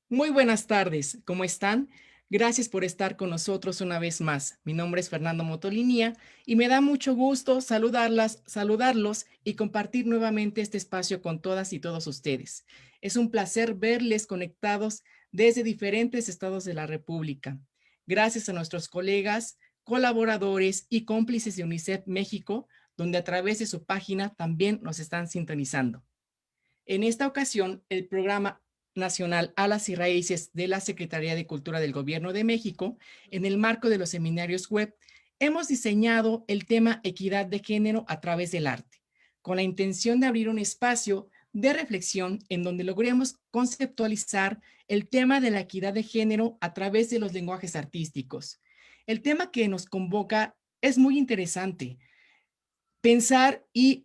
Muy buenas tardes, ¿cómo están? Gracias por estar con nosotros una vez más. Mi nombre es Fernando Motolinía y me da mucho gusto saludarlos y compartir nuevamente este espacio con todas y todos ustedes. Es un placer verles conectados desde diferentes estados de la República. Gracias a nuestros colegas, colaboradores y cómplices de UNICEF México, donde a través de su página también nos están sintonizando. En esta ocasión, el Programa Nacional Alas y Raíces de la Secretaría de Cultura del Gobierno de México, en el marco de los seminarios web, hemos diseñado el tema equidad de género a través del arte, con la intención de abrir un espacio de reflexión en donde logremos conceptualizar el tema de la equidad de género a través de los lenguajes artísticos. El tema que nos convoca es muy interesante, pensar y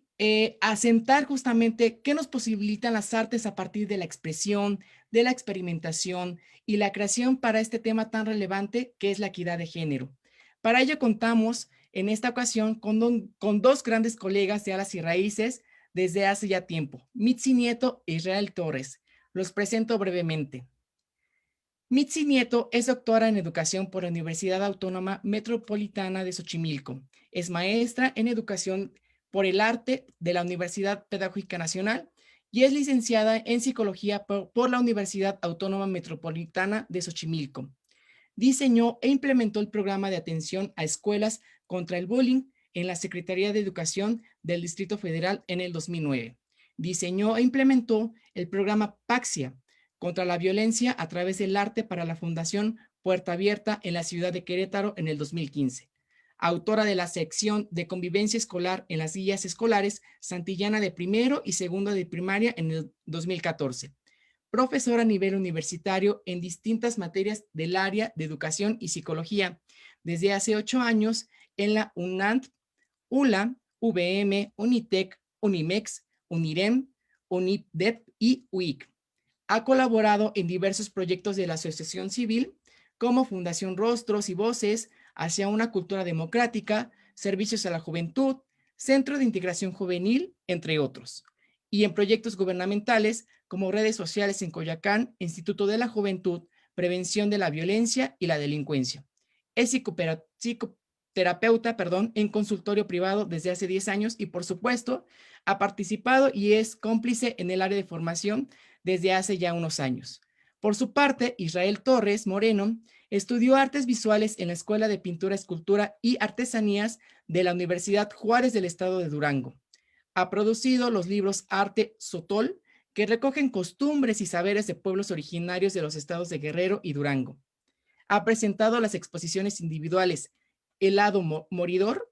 asentar justamente qué nos posibilitan las artes a partir de la expresión, de la experimentación y la creación para este tema tan relevante que es la equidad de género. Para ello contamos en esta ocasión con dos grandes colegas de Alas y Raíces desde hace ya tiempo, Mitzi Nieto e Israel Torres. Los presento brevemente. Mitzi Nieto es doctora en educación por la Universidad Autónoma Metropolitana de Xochimilco. Es maestra en educación por el arte de la Universidad Pedagógica Nacional y es licenciada en psicología por la Universidad Autónoma Metropolitana de Xochimilco. Diseñó e implementó el programa de atención a escuelas contra el bullying en la Secretaría de Educación del Distrito Federal en el 2009. Diseñó e implementó el programa Paxia contra la violencia a través del arte para la Fundación Puerta Abierta en la ciudad de Querétaro en el 2015. Autora de la sección de convivencia escolar en las guías escolares Santillana de primero y segundo de primaria en el 2014. Profesora a nivel universitario en distintas materias del área de educación y psicología. Desde hace 8 años en la UNANT, ULA, VM, UNITEC, UNIMEX, UNIREM, UNIDEP y UIC. Ha colaborado en diversos proyectos de la Asociación Civil, como Fundación Rostros y Voces hacia una cultura democrática, Servicios a la Juventud, Centro de Integración Juvenil, entre otros. Y en proyectos gubernamentales como redes sociales en Coyoacán, Instituto de la Juventud, Prevención de la Violencia y la Delincuencia. Es psicoterapeuta en consultorio privado desde hace 10 años y, por supuesto, ha participado y es cómplice en el área de formación desde hace ya unos años. Por su parte, Israel Torres Moreno estudió artes visuales en la Escuela de Pintura, Escultura y Artesanías de la Universidad Juárez del Estado de Durango. Ha producido los libros Arte Sotol, que recogen costumbres y saberes de pueblos originarios de los estados de Guerrero y Durango. Ha presentado las exposiciones individuales El lado moridor,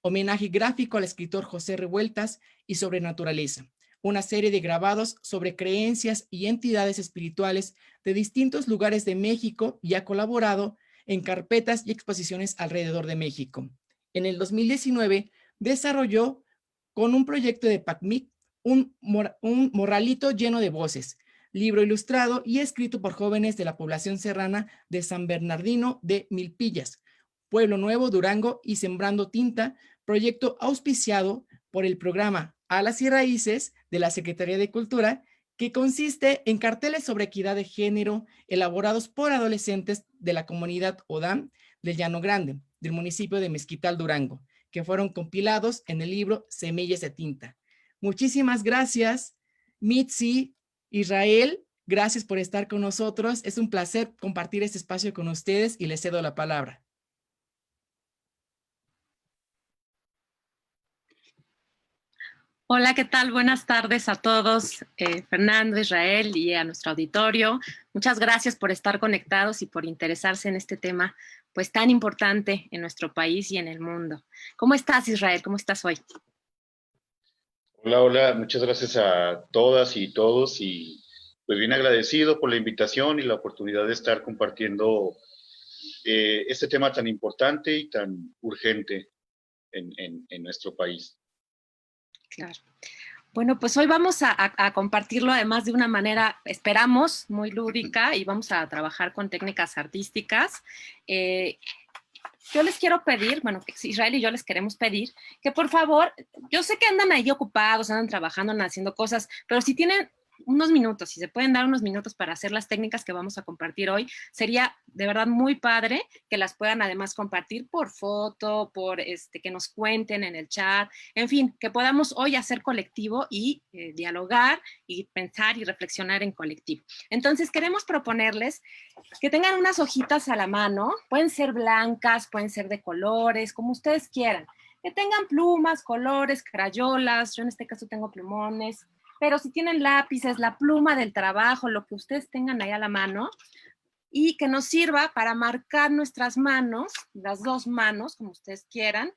homenaje gráfico al escritor José Revueltas y sobre naturaleza, una serie de grabados sobre creencias y entidades espirituales de distintos lugares de México y ha colaborado en carpetas y exposiciones alrededor de México. En el 2019 desarrolló con un proyecto de PACMIC un morralito lleno de voces, libro ilustrado y escrito por jóvenes de la población serrana de San Bernardino de Milpillas, Pueblo Nuevo, Durango y Sembrando Tinta, proyecto auspiciado por el programa Alas y Raíces de la Secretaría de Cultura, que consiste en carteles sobre equidad de género elaborados por adolescentes de la comunidad ODAM del Llano Grande, del municipio de Mezquital, Durango, que fueron compilados en el libro Semillas de Tinta. Muchísimas gracias, Mitzi, Israel, gracias por estar con nosotros. Es un placer compartir este espacio con ustedes y les cedo la palabra. Hola, ¿qué tal? Buenas tardes a todos, Fernando, Israel y a nuestro auditorio. Muchas gracias por estar conectados y por interesarse en este tema pues tan importante en nuestro país y en el mundo. ¿Cómo estás, Israel? ¿Cómo estás hoy? Hola, hola, muchas gracias a todas y todos y pues bien agradecido por la invitación y la oportunidad de estar compartiendo este tema tan importante y tan urgente en nuestro país. Claro. Bueno, pues hoy vamos a compartirlo además de una manera, esperamos, muy lúdica y vamos a trabajar con técnicas artísticas. Yo les quiero pedir, bueno, Israel y yo les queremos pedir que por favor, yo sé que andan ahí ocupados, andan trabajando, andan haciendo cosas, pero si tienen unos minutos, si se pueden dar unos minutos para hacer las técnicas que vamos a compartir hoy, sería de verdad muy padre que las puedan además compartir por foto, por que nos cuenten en el chat, en fin, que podamos hoy hacer colectivo y dialogar y pensar y reflexionar en colectivo. Entonces queremos proponerles que tengan unas hojitas a la mano, pueden ser blancas, pueden ser de colores, como ustedes quieran, que tengan plumas, colores, crayolas, yo en este caso tengo plumones, pero si tienen lápices, la pluma del trabajo, lo que ustedes tengan ahí a la mano, y que nos sirva para marcar nuestras manos, las dos manos, como ustedes quieran.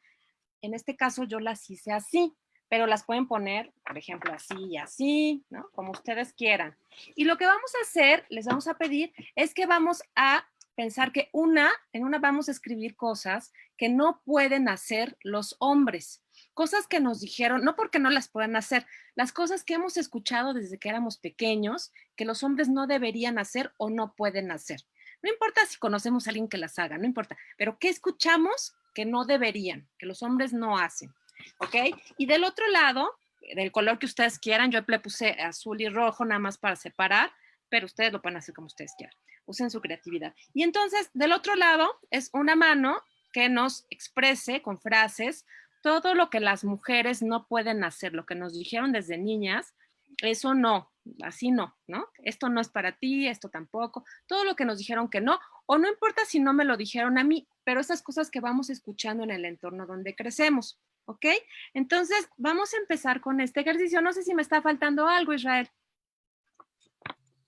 En este caso yo las hice así, pero las pueden poner, por ejemplo, así y así, ¿no? Como ustedes quieran. Y lo que vamos a hacer, les vamos a pedir, es que vamos a pensar que en una vamos a escribir cosas que no pueden hacer los hombres. Cosas que nos dijeron, no porque no las puedan hacer, las cosas que hemos escuchado desde que éramos pequeños, que los hombres no deberían hacer o no pueden hacer. No importa si conocemos a alguien que las haga, no importa, pero ¿qué escuchamos que no deberían, que los hombres no hacen? ¿Ok? Y del otro lado, del color que ustedes quieran, yo le puse azul y rojo nada más para separar, pero ustedes lo pueden hacer como ustedes quieran. Usen su creatividad. Y entonces, del otro lado, es una mano que nos exprese con frases todo lo que las mujeres no pueden hacer, lo que nos dijeron desde niñas, eso no, así no, ¿no? Esto no es para ti, esto tampoco, todo lo que nos dijeron que no, o no importa si no me lo dijeron a mí, pero esas cosas que vamos escuchando en el entorno donde crecemos, ¿ok? Entonces, vamos a empezar con este ejercicio. No sé si me está faltando algo, Israel.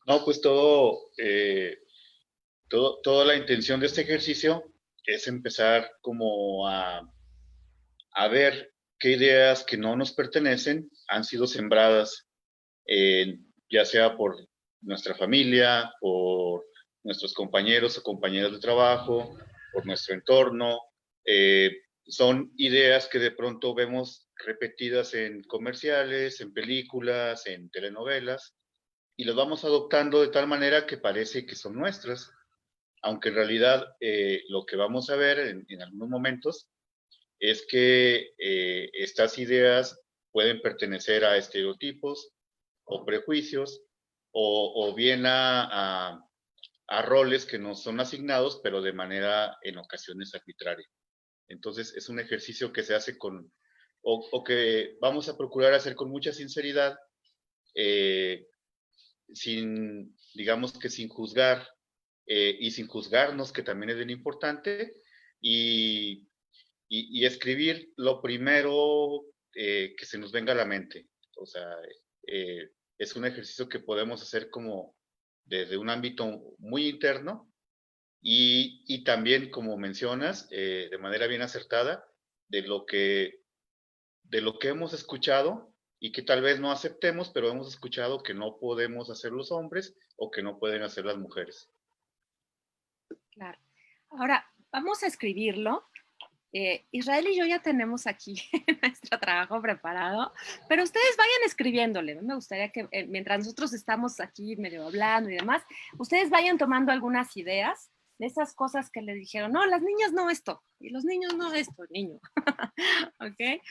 No, pues toda la intención de este ejercicio es empezar como a ver qué ideas que no nos pertenecen han sido sembradas, ya sea por nuestra familia, por nuestros compañeros o compañeras de trabajo, por nuestro entorno. Son ideas que de pronto vemos repetidas en comerciales, en películas, en telenovelas, y las vamos adoptando de tal manera que parece que son nuestras, aunque en realidad lo que vamos a ver en algunos momentos es que estas ideas pueden pertenecer a estereotipos o prejuicios o bien a roles que nos son asignados, pero de manera en ocasiones arbitraria. Entonces es un ejercicio que se hace o que vamos a procurar hacer con mucha sinceridad, digamos que sin juzgar y sin juzgarnos, que también es bien importante, y escribir lo primero que se nos venga a la mente. O sea, es un ejercicio que podemos hacer como desde un ámbito muy interno y también, como mencionas, de manera bien acertada, de de lo que hemos escuchado y que tal vez no aceptemos, pero hemos escuchado que no podemos hacer los hombres o que no pueden hacer las mujeres. Claro. Ahora, vamos a escribirlo. Israel y yo ya tenemos aquí nuestro trabajo preparado, pero ustedes vayan escribiéndole. Me gustaría que mientras nosotros estamos aquí medio hablando y demás, ustedes vayan tomando algunas ideas de esas cosas que le dijeron, no, las niñas no esto, y los niños no esto, niño. ¿Ok?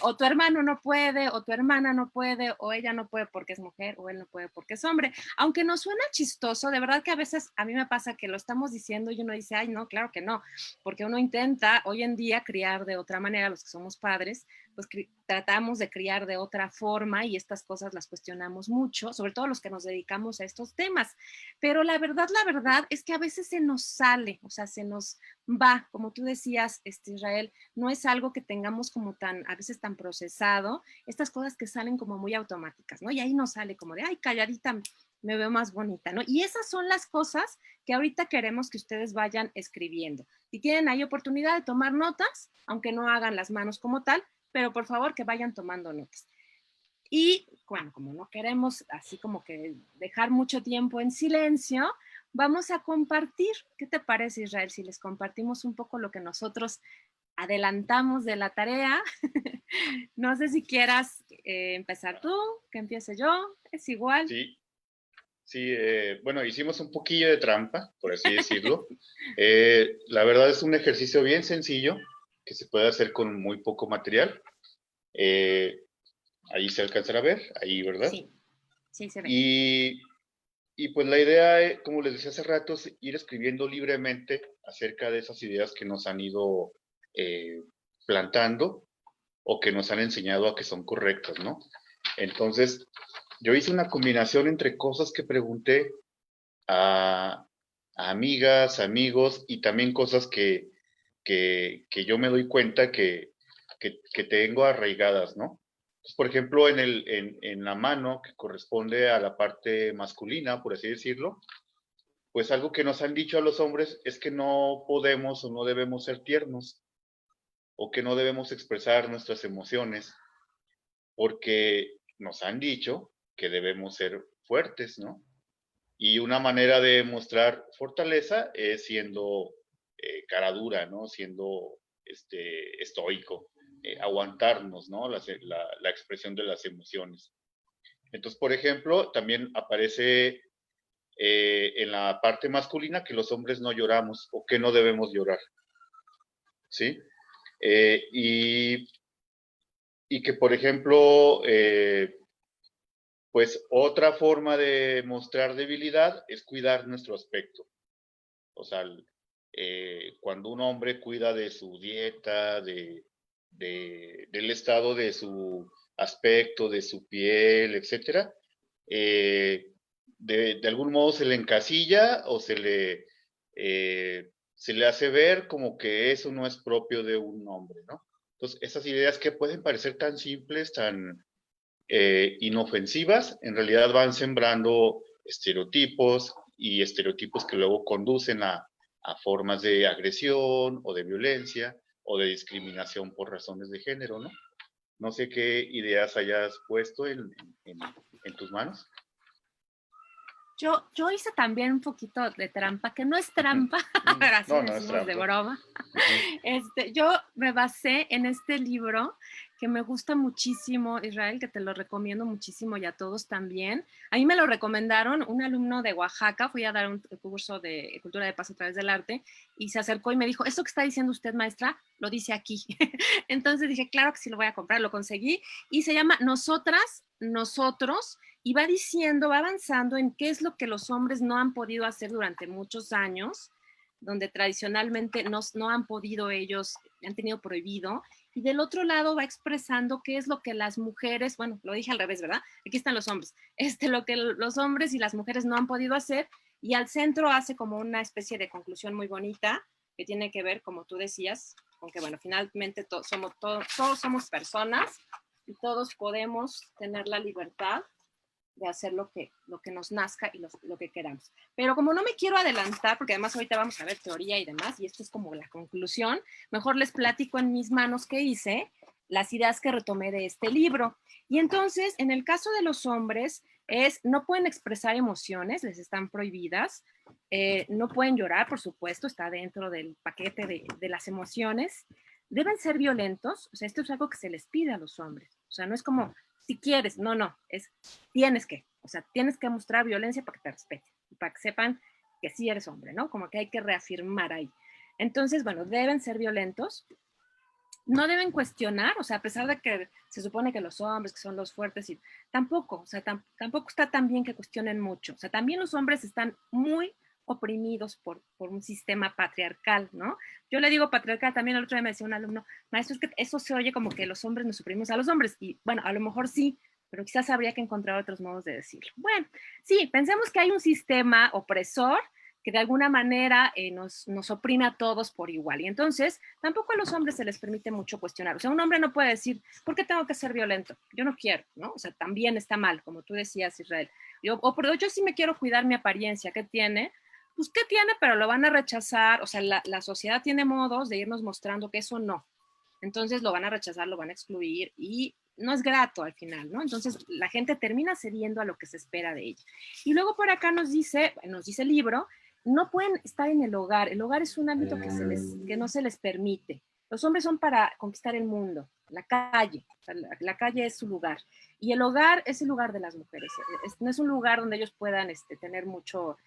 O tu hermano no puede, o tu hermana no puede, o ella no puede porque es mujer, o él no puede porque es hombre. Aunque nos suena chistoso, de verdad que a veces a mí me pasa que lo estamos diciendo y uno dice, ay, no, claro que no, porque uno intenta hoy en día criar de otra manera, los que somos padres, pues tratamos de criar de otra forma y estas cosas las cuestionamos mucho, sobre todo los que nos dedicamos a estos temas. Pero la verdad es que a veces se nos sale, o sea, se nos va, como tú decías, Israel, no es algo que tengamos como a veces tan procesado, estas cosas que salen como muy automáticas, ¿no? Y ahí nos sale como de, ay, calladita, me veo más bonita, ¿no? Y esas son las cosas que ahorita queremos que ustedes vayan escribiendo. Si tienen ahí oportunidad de tomar notas, aunque no hagan las manos como tal, pero por favor que vayan tomando notas. Y bueno, como no queremos así como que dejar mucho tiempo en silencio, vamos a compartir. ¿Qué te parece, Israel, si les compartimos un poco lo que nosotros adelantamos de la tarea? No sé si quieras empezar tú, que empiece yo, es igual. Sí, sí, bueno, hicimos un poquillo de trampa, por así decirlo. La verdad es un ejercicio bien sencillo que se puede hacer con muy poco material. Ahí se alcanzará a ver, ahí, ¿verdad? Sí. Sí, se ve. Y pues la idea, como les decía hace rato, es ir escribiendo libremente acerca de esas ideas que nos han ido plantando o que nos han enseñado a que son correctas, ¿no? Entonces, yo hice una combinación entre cosas que pregunté a amigas, amigos y también cosas que yo me doy cuenta que tengo arraigadas, ¿no? Pues, por ejemplo, en la mano, que corresponde a la parte masculina, por así decirlo, pues algo que nos han dicho a los hombres es que no podemos o no debemos ser tiernos o que no debemos expresar nuestras emociones porque nos han dicho que debemos ser fuertes, ¿no? Y una manera de mostrar fortaleza es siendo cara dura, ¿no? Siendo estoico, aguantarnos, ¿no? La expresión de las emociones. Entonces, por ejemplo, también aparece en la parte masculina que los hombres no lloramos o que no debemos llorar, ¿sí? Y que, por ejemplo, pues otra forma de mostrar debilidad es cuidar nuestro aspecto. O sea, cuando un hombre cuida de su dieta, del estado de su aspecto, de su piel, etcétera, de algún modo se le encasilla o se le hace ver como que eso no es propio de un hombre, ¿no? Entonces, esas ideas que pueden parecer tan simples, tan inofensivas, en realidad van sembrando estereotipos y estereotipos que luego conducen a formas de agresión o de violencia o de discriminación por razones de género, ¿no? No sé qué ideas hayas puesto en tus manos. Yo hice también un poquito de trampa, que no es trampa, pero así No, no es decimos de trampa. broma. Yo me basé en este libro que me gusta muchísimo, Israel, que te lo recomiendo muchísimo y a todos también. A mí me lo recomendaron un alumno de Oaxaca, fui a dar un curso de Cultura de Paz a través del arte y se acercó y me dijo, ¿esto que está diciendo usted, maestra? Lo dice aquí. Entonces dije, claro que sí lo voy a comprar, lo conseguí y se llama Nosotras, Nosotros, y va diciendo, va avanzando en qué es lo que los hombres no han podido hacer durante muchos años, donde tradicionalmente no han podido ellos, han tenido prohibido, y del otro lado va expresando qué es lo que las mujeres, bueno, lo dije al revés, ¿verdad? Aquí están los hombres, lo que los hombres y las mujeres no han podido hacer, y al centro hace como una especie de conclusión muy bonita, que tiene que ver, como tú decías, con que, bueno, finalmente todos somos personas, y todos podemos tener la libertad de hacer lo que nos nazca y lo que queramos. Pero como no me quiero adelantar, porque además ahorita vamos a ver teoría y demás, y esto es como la conclusión, mejor les platico en mis manos qué hice, las ideas que retomé de este libro. Y entonces, en el caso de los hombres, no pueden expresar emociones, les están prohibidas, no pueden llorar, por supuesto, está dentro del paquete de las emociones, deben ser violentos, o sea, esto es algo que se les pide a los hombres, o sea, no es como, si quieres, no, tienes que, o sea, tienes que mostrar violencia para que te respeten, para que sepan que sí eres hombre, ¿no? Como que hay que reafirmar ahí. Entonces, bueno, deben ser violentos, no deben cuestionar, o sea, a pesar de que se supone que los hombres, que son los fuertes, y tampoco, o sea, tampoco está tan bien que cuestionen mucho, o sea, también los hombres están muy oprimidos por un sistema patriarcal, ¿no? Yo le digo patriarcal, también el otro día me decía un alumno, maestro, es que eso se oye como que los hombres nos oprimimos a los hombres, y bueno, a lo mejor sí, pero quizás habría que encontrar otros modos de decirlo. Bueno, sí, pensemos que hay un sistema opresor que de alguna manera nos oprime a todos por igual. Y entonces, tampoco a los hombres se les permite mucho cuestionar. O sea, un hombre no puede decir, ¿por qué tengo que ser violento? Yo no quiero, ¿no? O sea, también está mal, como tú decías, Israel. Pero yo sí me quiero cuidar mi apariencia. ¿Qué tiene? Pues, ¿qué tiene? Pero lo van a rechazar. O sea, la sociedad tiene modos de irnos mostrando que eso no. Entonces lo van a rechazar, lo van a excluir y no es grato al final, ¿no? Entonces la gente termina cediendo a lo que se espera de ella. Y luego por acá nos dice el libro, no pueden estar en el hogar es un ámbito que no se les permite. Los hombres son para conquistar el mundo, la calle, o sea, la calle es su lugar. Y el hogar es el lugar de las mujeres, no es un lugar donde ellos puedan tener mucho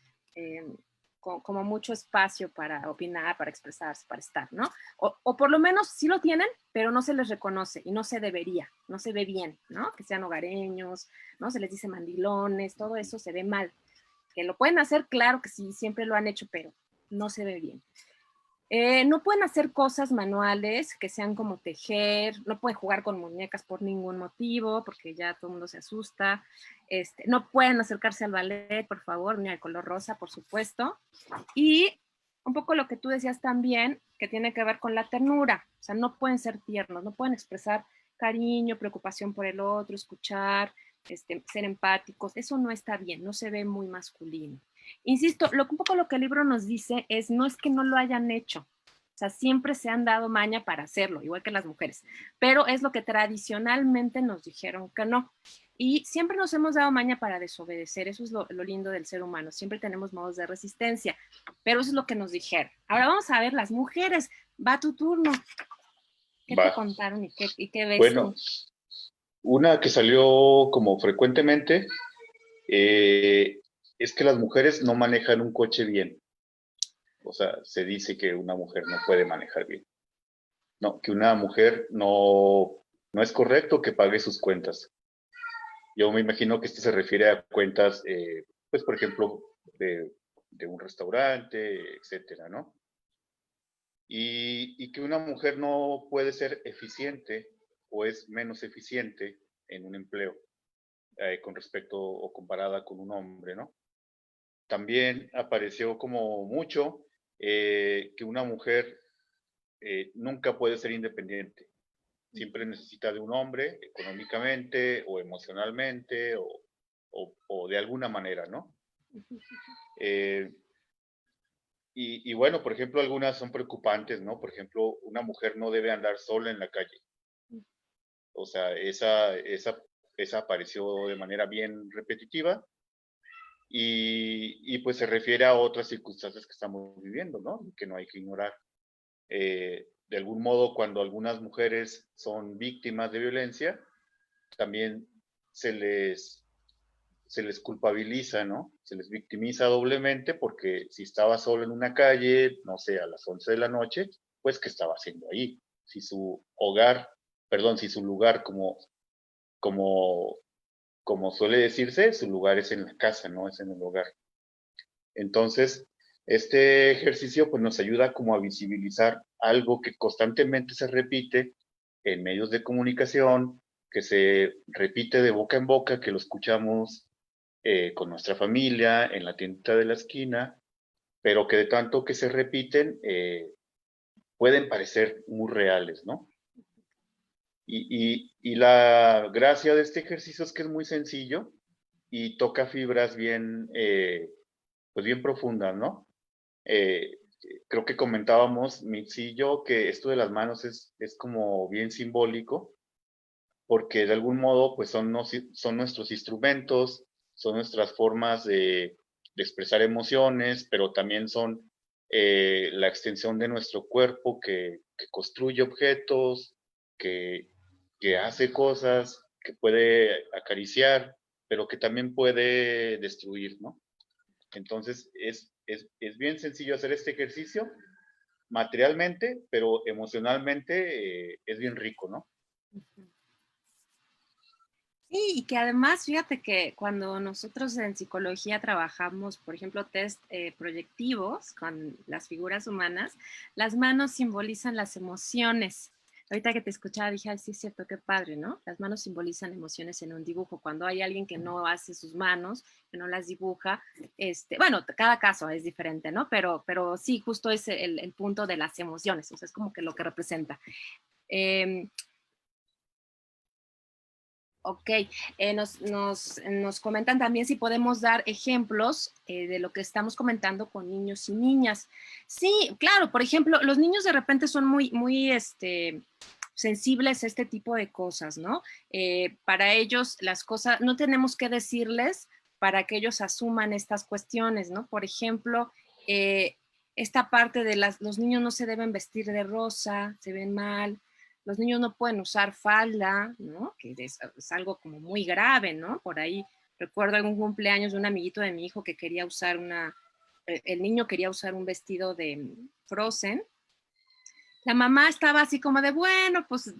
como mucho espacio para opinar, para expresarse, para estar, ¿no? O por lo menos sí lo tienen, pero no se les reconoce y no se debería, no se ve bien, ¿no? Que sean hogareños, ¿no? Se les dice mandilones, todo eso se ve mal. Que lo pueden hacer, claro que sí, siempre lo han hecho, pero no se ve bien. No pueden hacer cosas manuales que sean como tejer, no pueden jugar con muñecas por ningún motivo, porque ya todo el mundo se asusta. No pueden acercarse al ballet, por favor, ni al color rosa, por supuesto. Y un poco lo que tú decías también, que tiene que ver con la ternura. O sea, no pueden ser tiernos, no pueden expresar cariño, preocupación por el otro, escuchar, ser empáticos. Eso no está bien, no se ve muy masculino. Insisto, un poco lo que el libro nos dice es, no es que no lo hayan hecho, o sea, siempre se han dado maña para hacerlo, igual que las mujeres, pero es lo que tradicionalmente nos dijeron que no. Y siempre nos hemos dado maña para desobedecer, eso es lo lindo del ser humano, siempre tenemos modos de resistencia, pero eso es lo que nos dijeron. Ahora vamos a ver las mujeres, va tu turno. ¿Qué te contaron y qué ves bueno, tú? Una que salió como frecuentemente es que las mujeres no manejan un coche bien. O sea, se dice que una mujer no puede manejar bien. No, que una mujer no es correcto que pague sus cuentas. Yo me imagino que esto se refiere a cuentas, pues, por ejemplo, de un restaurante, etcétera, ¿no? Y que una mujer no puede ser eficiente o es menos eficiente en un empleo con respecto o comparada con un hombre, ¿no? También apareció como mucho que una mujer nunca puede ser independiente. Siempre necesita de un hombre económicamente o emocionalmente o de alguna manera, ¿no? Eh, y bueno, por ejemplo, algunas son preocupantes, ¿no? Por ejemplo, una mujer no debe andar sola en la calle. O sea, esa apareció de manera bien repetitiva pues se refiere a otras circunstancias que estamos viviendo, ¿no? Que no hay que ignorar. De algún modo, cuando algunas mujeres son víctimas de violencia, también se les, se les culpabiliza, ¿no? Se les victimiza doblemente porque si estaba solo en una calle, no sé, a las 11 de la noche, pues ¿qué estaba haciendo ahí? Si su hogar, perdón, si su lugar como, como suele decirse, su lugar es en la casa, no es en el hogar. Entonces, este ejercicio pues nos ayuda como a visibilizar algo que constantemente se repite en medios de comunicación, que se repite de boca en boca, que lo escuchamos con nuestra familia, en la tienda de la esquina, pero que de tanto que se repiten pueden parecer muy reales, ¿no? Y la gracia de este ejercicio es que es muy sencillo y toca fibras bien, pues bien profundas, ¿no? Eh, Creo que comentábamos, Mitzi y yo, que esto de las manos es como bien simbólico, porque de algún modo pues son nuestros instrumentos, son nuestras formas de expresar emociones, pero también son la extensión de nuestro cuerpo que construye objetos, que, que hace cosas, que puede acariciar, pero que también puede destruir, ¿no? Entonces es bien sencillo hacer este ejercicio materialmente, pero emocionalmente es bien rico, ¿no? Sí, y que además, fíjate que cuando nosotros en psicología trabajamos, por ejemplo, test proyectivos con las figuras humanas, las manos simbolizan las emociones. Ahorita que te escuchaba dije, ay, sí es cierto, qué padre, ¿no? Las manos simbolizan emociones en un dibujo. Cuando hay alguien que no hace sus manos, que no las dibuja, bueno, cada caso es diferente, ¿no? Pero sí, justo es el punto de las emociones, o sea, es como que lo que representa. Eh, Ok, nos comentan también si podemos dar ejemplos de lo que estamos comentando con niños y niñas. Sí, claro, por ejemplo, los niños de repente son muy sensibles a este tipo de cosas, ¿no? Para ellos las cosas, no tenemos que decirles para que ellos asuman estas cuestiones, ¿no? Por ejemplo, esta parte de los niños no se deben vestir de rosa, se ven mal, los niños no pueden usar falda, ¿no? Que es algo como muy grave, ¿no? Por ahí recuerdo algún cumpleaños de un amiguito de mi hijo que quería usar el niño quería usar un vestido de Frozen. La mamá estaba así como de, bueno, pues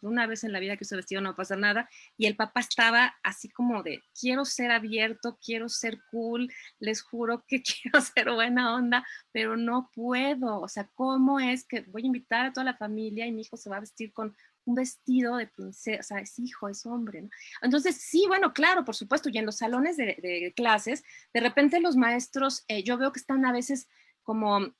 una vez en la vida que uso vestido no pasa nada. Y el papá estaba así como de, quiero ser abierto, quiero ser cool, les juro que quiero ser buena onda, pero no puedo. O sea, ¿cómo es que voy a invitar a toda la familia y mi hijo se va a vestir con un vestido de princesa? O sea, es hijo, es hombre, ¿no? Entonces, sí, bueno, claro, por supuesto. Y en los salones de clases, de repente los maestros, yo veo que están a veces como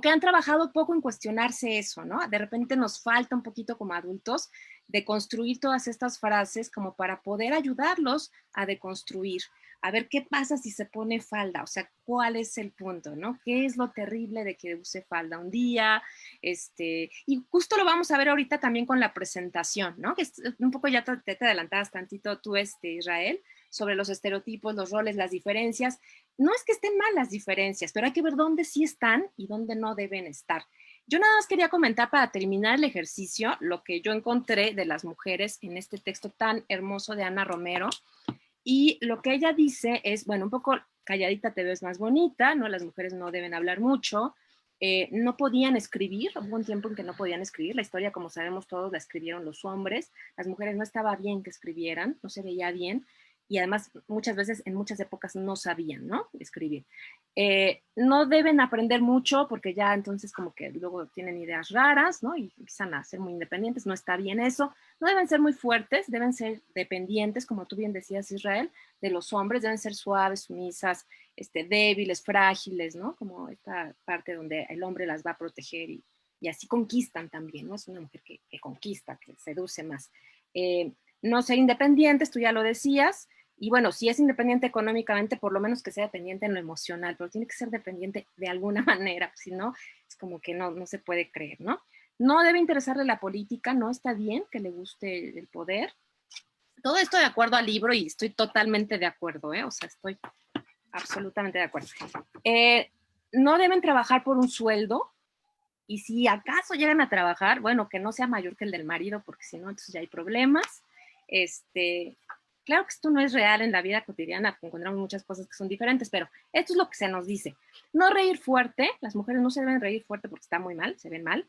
que han trabajado poco en cuestionarse eso, ¿no? De repente nos falta un poquito como adultos de construir todas estas frases como para poder ayudarlos a deconstruir, a ver qué pasa si se pone falda, o sea, cuál es el punto, ¿no? ¿Qué es lo terrible de que use falda un día? Y justo lo vamos a ver ahorita también con la presentación, ¿no? Que es un poco ya te adelantabas tantito tú, Israel, sobre los estereotipos, los roles, las diferencias. No es que estén mal las diferencias, pero hay que ver dónde sí están y dónde no deben estar. Yo nada más quería comentar para terminar el ejercicio lo que yo encontré de las mujeres en este texto tan hermoso de Ana Romero. Y lo que ella dice es, bueno, un poco calladita te ves más bonita, ¿no? Las mujeres no deben hablar mucho, no podían escribir, hubo un tiempo en que no podían escribir, la historia, como sabemos todos, la escribieron los hombres, las mujeres no estaba bien que escribieran, no se veía bien, y además muchas veces en muchas épocas no sabían, ¿no? Escribir. No deben aprender mucho porque ya entonces como que luego tienen ideas raras, ¿no? Y empiezan a ser muy independientes, no está bien eso. No deben ser muy fuertes, deben ser dependientes, como tú bien decías, Israel, de los hombres, deben ser suaves, sumisas, débiles, frágiles, ¿no? Como esta parte donde el hombre las va a proteger y así conquistan también, ¿no? Es una mujer que conquista, que seduce más. No ser independientes, tú ya lo decías, y bueno, si es independiente económicamente, por lo menos que sea dependiente en lo emocional, pero tiene que ser dependiente de alguna manera, si no, es como que no se puede creer, ¿no? No debe interesarle la política, no está bien que le guste el poder. Todo esto de acuerdo al libro y estoy totalmente de acuerdo, o sea, estoy absolutamente de acuerdo. No deben trabajar por un sueldo y si acaso llegan a trabajar, bueno, que no sea mayor que el del marido, porque si no, entonces ya hay problemas. Claro que esto no es real en la vida cotidiana, encontramos muchas cosas que son diferentes, pero esto es lo que se nos dice. No reír fuerte, las mujeres no se deben reír fuerte porque está muy mal, se ven mal.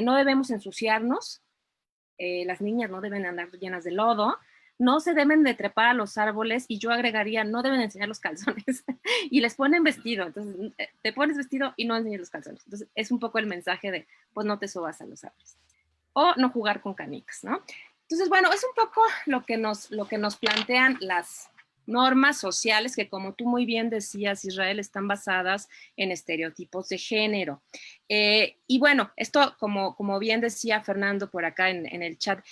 No debemos ensuciarnos, las niñas no deben andar llenas de lodo, no se deben de trepar a los árboles y yo agregaría, no deben enseñar los calzones y les ponen vestido, entonces te pones vestido y no enseñas los calzones. Entonces es un poco el mensaje de, pues no te subas a los árboles. O no jugar con canicas, ¿no? Entonces, bueno, es un poco lo que nos plantean las normas sociales que, como tú muy bien decías, Israel, están basadas en estereotipos de género. Y bueno, esto, como bien decía Fernando por acá en el chat,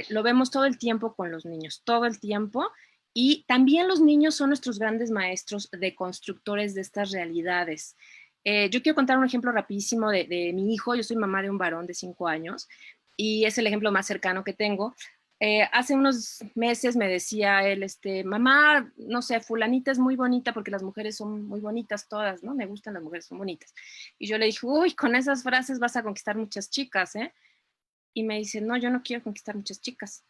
lo vemos todo el tiempo con los niños, todo el tiempo. Y también los niños son nuestros grandes maestros de constructores de estas realidades. Yo quiero contar un ejemplo rapidísimo de mi hijo. Yo soy mamá de un varón de 5 años y es el ejemplo más cercano que tengo. Hace unos meses me decía él, mamá, no sé, fulanita es muy bonita porque las mujeres son muy bonitas todas, ¿no? Me gustan las mujeres, son bonitas. Y yo le dije, uy, con esas frases vas a conquistar muchas chicas, ¿eh? Y me dice, no, yo no quiero conquistar muchas chicas.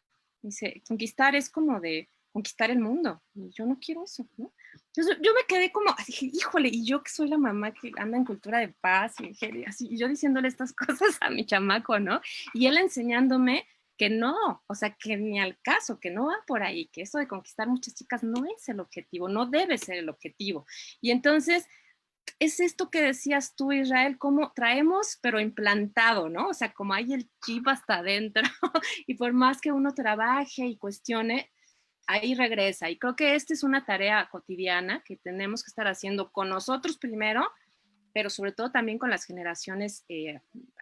Dice, conquistar es como de conquistar el mundo. Y yo no quiero eso, ¿no? Entonces yo me quedé como, dije, híjole, y yo que soy la mamá que anda en cultura de paz, y así, y yo diciéndole estas cosas a mi chamaco, ¿no? Y él enseñándome que no, o sea, que ni al caso, que no va por ahí, que eso de conquistar muchas chicas no es el objetivo, no debe ser el objetivo. Y entonces es esto que decías tú, Israel, como traemos, pero implantado, ¿no? O sea, como hay el chip hasta adentro, y por más que uno trabaje y cuestione, ahí regresa. Y creo que esta es una tarea cotidiana que tenemos que estar haciendo con nosotros primero, pero sobre todo también con las generaciones,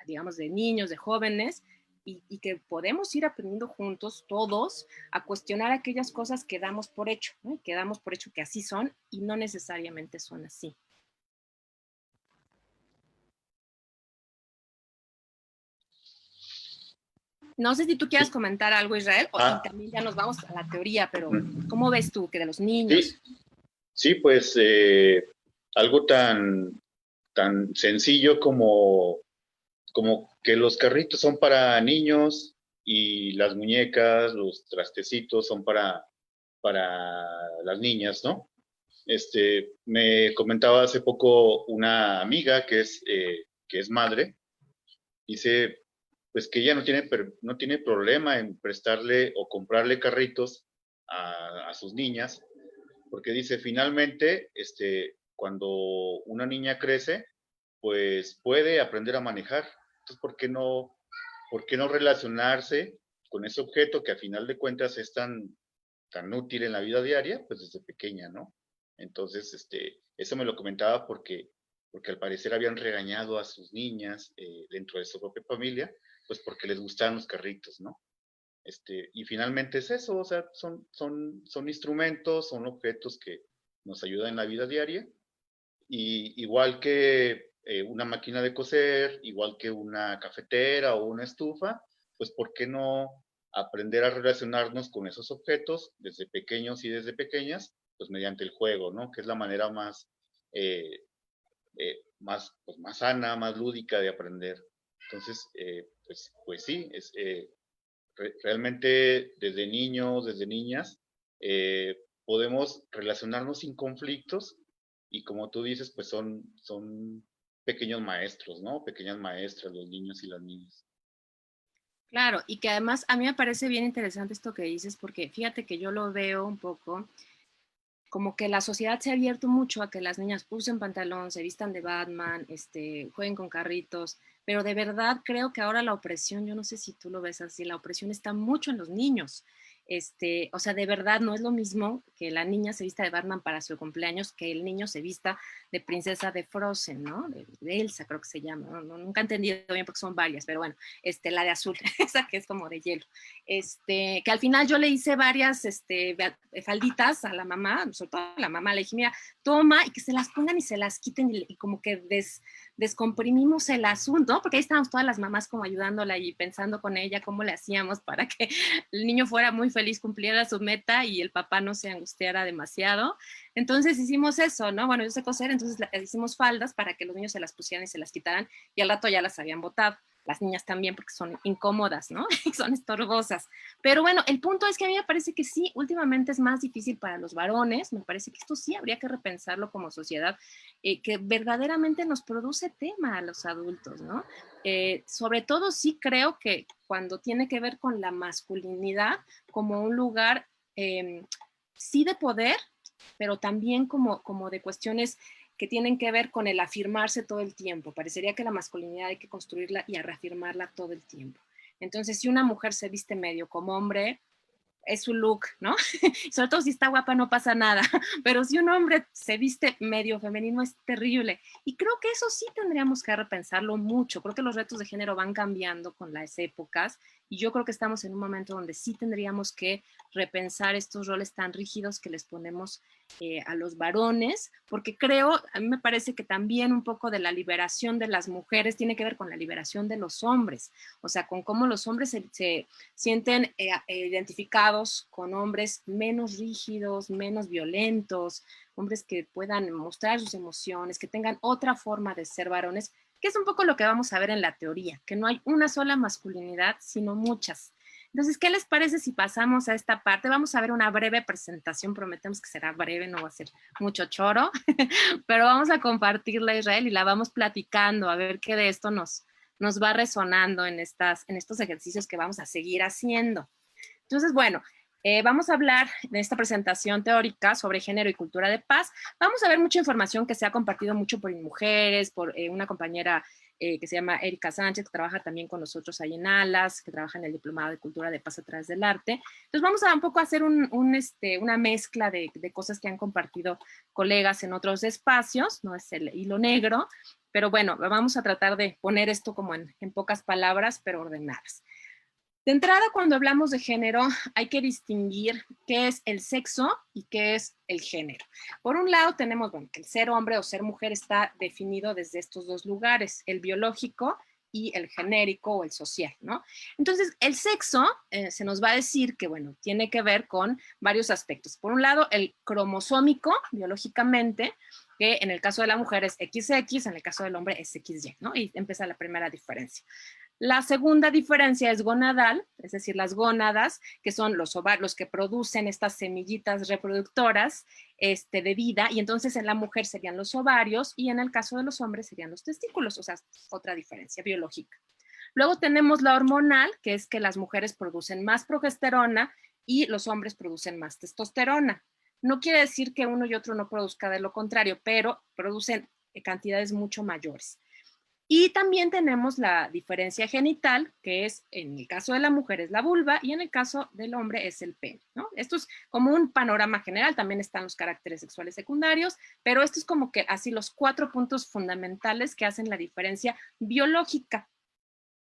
digamos, de niños, de jóvenes, y que podemos ir aprendiendo juntos todos a cuestionar aquellas cosas que damos por hecho, ¿no? Que damos por hecho que así son y no necesariamente son así. No sé si tú quieras comentar algo, Israel, y también ya nos vamos a la teoría, pero ¿cómo ves tú que de los niños? Sí, pues algo tan sencillo como que los carritos son para niños y las muñecas, los trastecitos son para las niñas, ¿no? Me comentaba hace poco una amiga que es madre, dice pues que ella no tiene problema en prestarle o comprarle carritos a sus niñas, porque dice, finalmente, cuando una niña crece, pues puede aprender a manejar. Entonces, por qué no relacionarse con ese objeto que a final de cuentas es tan útil en la vida diaria? Pues desde pequeña, ¿no? Entonces, eso me lo comentaba porque al parecer habían regañado a sus niñas dentro de su propia familia, pues porque les gustaban los carritos, ¿no? Y finalmente es eso, o sea, son instrumentos, son objetos que nos ayudan en la vida diaria, y igual que una máquina de coser, igual que una cafetera o una estufa, pues ¿por qué no aprender a relacionarnos con esos objetos desde pequeños y desde pequeñas, pues mediante el juego, ¿no? Que es la manera eh, pues más sana, más lúdica de aprender. Entonces, pues sí, realmente desde niños, desde niñas, podemos relacionarnos sin conflictos y como tú dices, pues son pequeños maestros, ¿no? Pequeñas maestras, los niños y las niñas. Claro, y que además a mí me parece bien interesante esto que dices, porque fíjate que yo lo veo un poco como que la sociedad se ha abierto mucho a que las niñas usen pantalón, se vistan de Batman, jueguen con carritos, pero de verdad creo que ahora la opresión, yo no sé si tú lo ves así, la opresión está mucho en los niños. O sea, de verdad no es lo mismo que la niña se vista de Batman para su cumpleaños que el niño se vista de princesa de Frozen, ¿no? De Elsa creo que se llama, ¿no? Nunca he entendido bien porque son varias, pero bueno, la de azul, esa que es como de hielo. Que al final yo le hice varias falditas a la mamá, sobre todo a la mamá, le dije, mira, toma y que se las pongan y se las quiten y como que descomprimimos el asunto, porque ahí estábamos todas las mamás como ayudándola y pensando con ella cómo le hacíamos para que el niño fuera muy feliz, cumpliera su meta y el papá no se angustiara demasiado. Entonces hicimos eso, ¿no? Bueno, yo sé coser, entonces hicimos faldas para que los niños se las pusieran y se las quitaran y al rato ya las habían botado. Las niñas también porque son incómodas, ¿no? Son estorbosas. Pero bueno, el punto es que a mí me parece que sí, últimamente es más difícil para los varones, me parece que esto sí habría que repensarlo como sociedad, que verdaderamente nos produce tema a los adultos, ¿no? Sobre todo sí creo que cuando tiene que ver con la masculinidad como un lugar sí de poder, pero también como de cuestiones que tienen que ver con el afirmarse todo el tiempo. Parecería que la masculinidad hay que construirla y a reafirmarla todo el tiempo. Entonces, si una mujer se viste medio como hombre, es su look, ¿no? Sobre todo si está guapa no pasa nada, pero si un hombre se viste medio femenino es terrible. Y creo que eso sí tendríamos que repensarlo mucho. Creo que los retos de género van cambiando con las épocas y yo creo que estamos en un momento donde sí tendríamos que repensar estos roles tan rígidos que les ponemos a los varones, porque creo, a mí me parece que también un poco de la liberación de las mujeres tiene que ver con la liberación de los hombres, o sea, con cómo los hombres se sienten identificados con hombres menos rígidos, menos violentos, hombres que puedan mostrar sus emociones, que tengan otra forma de ser varones, que es un poco lo que vamos a ver en la teoría, que no hay una sola masculinidad, sino muchas. Entonces, ¿qué les parece si pasamos a esta parte? Vamos a ver una breve presentación, prometemos que será breve, no va a ser mucho choro, pero vamos a compartirla, Israel, y la vamos platicando, a ver qué de esto nos va resonando en estos ejercicios que vamos a seguir haciendo. Entonces, bueno, vamos a hablar de esta presentación teórica sobre género y cultura de paz. Vamos a ver mucha información que se ha compartido mucho por mujeres, por una compañera que se llama Erika Sánchez, que trabaja también con nosotros ahí en ALAS, que trabaja en el Diplomado de Cultura de Paz a través del arte. Entonces vamos a un poco hacer una mezcla de cosas que han compartido colegas en otros espacios, no es el hilo negro, pero bueno, vamos a tratar de poner esto como en pocas palabras, pero ordenadas. De entrada, cuando hablamos de género, hay que distinguir qué es el sexo y qué es el género. Por un lado, tenemos que el ser hombre o ser mujer está definido desde estos dos lugares, el biológico y el genérico o el social, ¿no? Entonces, el sexo se nos va a decir que, bueno, tiene que ver con varios aspectos. Por un lado, el cromosómico, biológicamente, que en el caso de la mujer es XX, en el caso del hombre es XY, ¿no? Y empieza la primera diferencia. La segunda diferencia es gonadal, es decir, las gónadas, que son los ovarios que producen estas semillitas reproductoras de vida, y entonces en la mujer serían los ovarios y en el caso de los hombres serían los testículos, o sea, otra diferencia biológica. Luego tenemos la hormonal, que es que las mujeres producen más progesterona y los hombres producen más testosterona. No quiere decir que uno y otro no produzca, de lo contrario, pero producen cantidades mucho mayores. Y también tenemos la diferencia genital, que es, en el caso de la mujer es la vulva y en el caso del hombre es el pene, ¿no? Esto es como un panorama general, también están los caracteres sexuales secundarios, pero esto es como que así los 4 puntos fundamentales que hacen la diferencia biológica.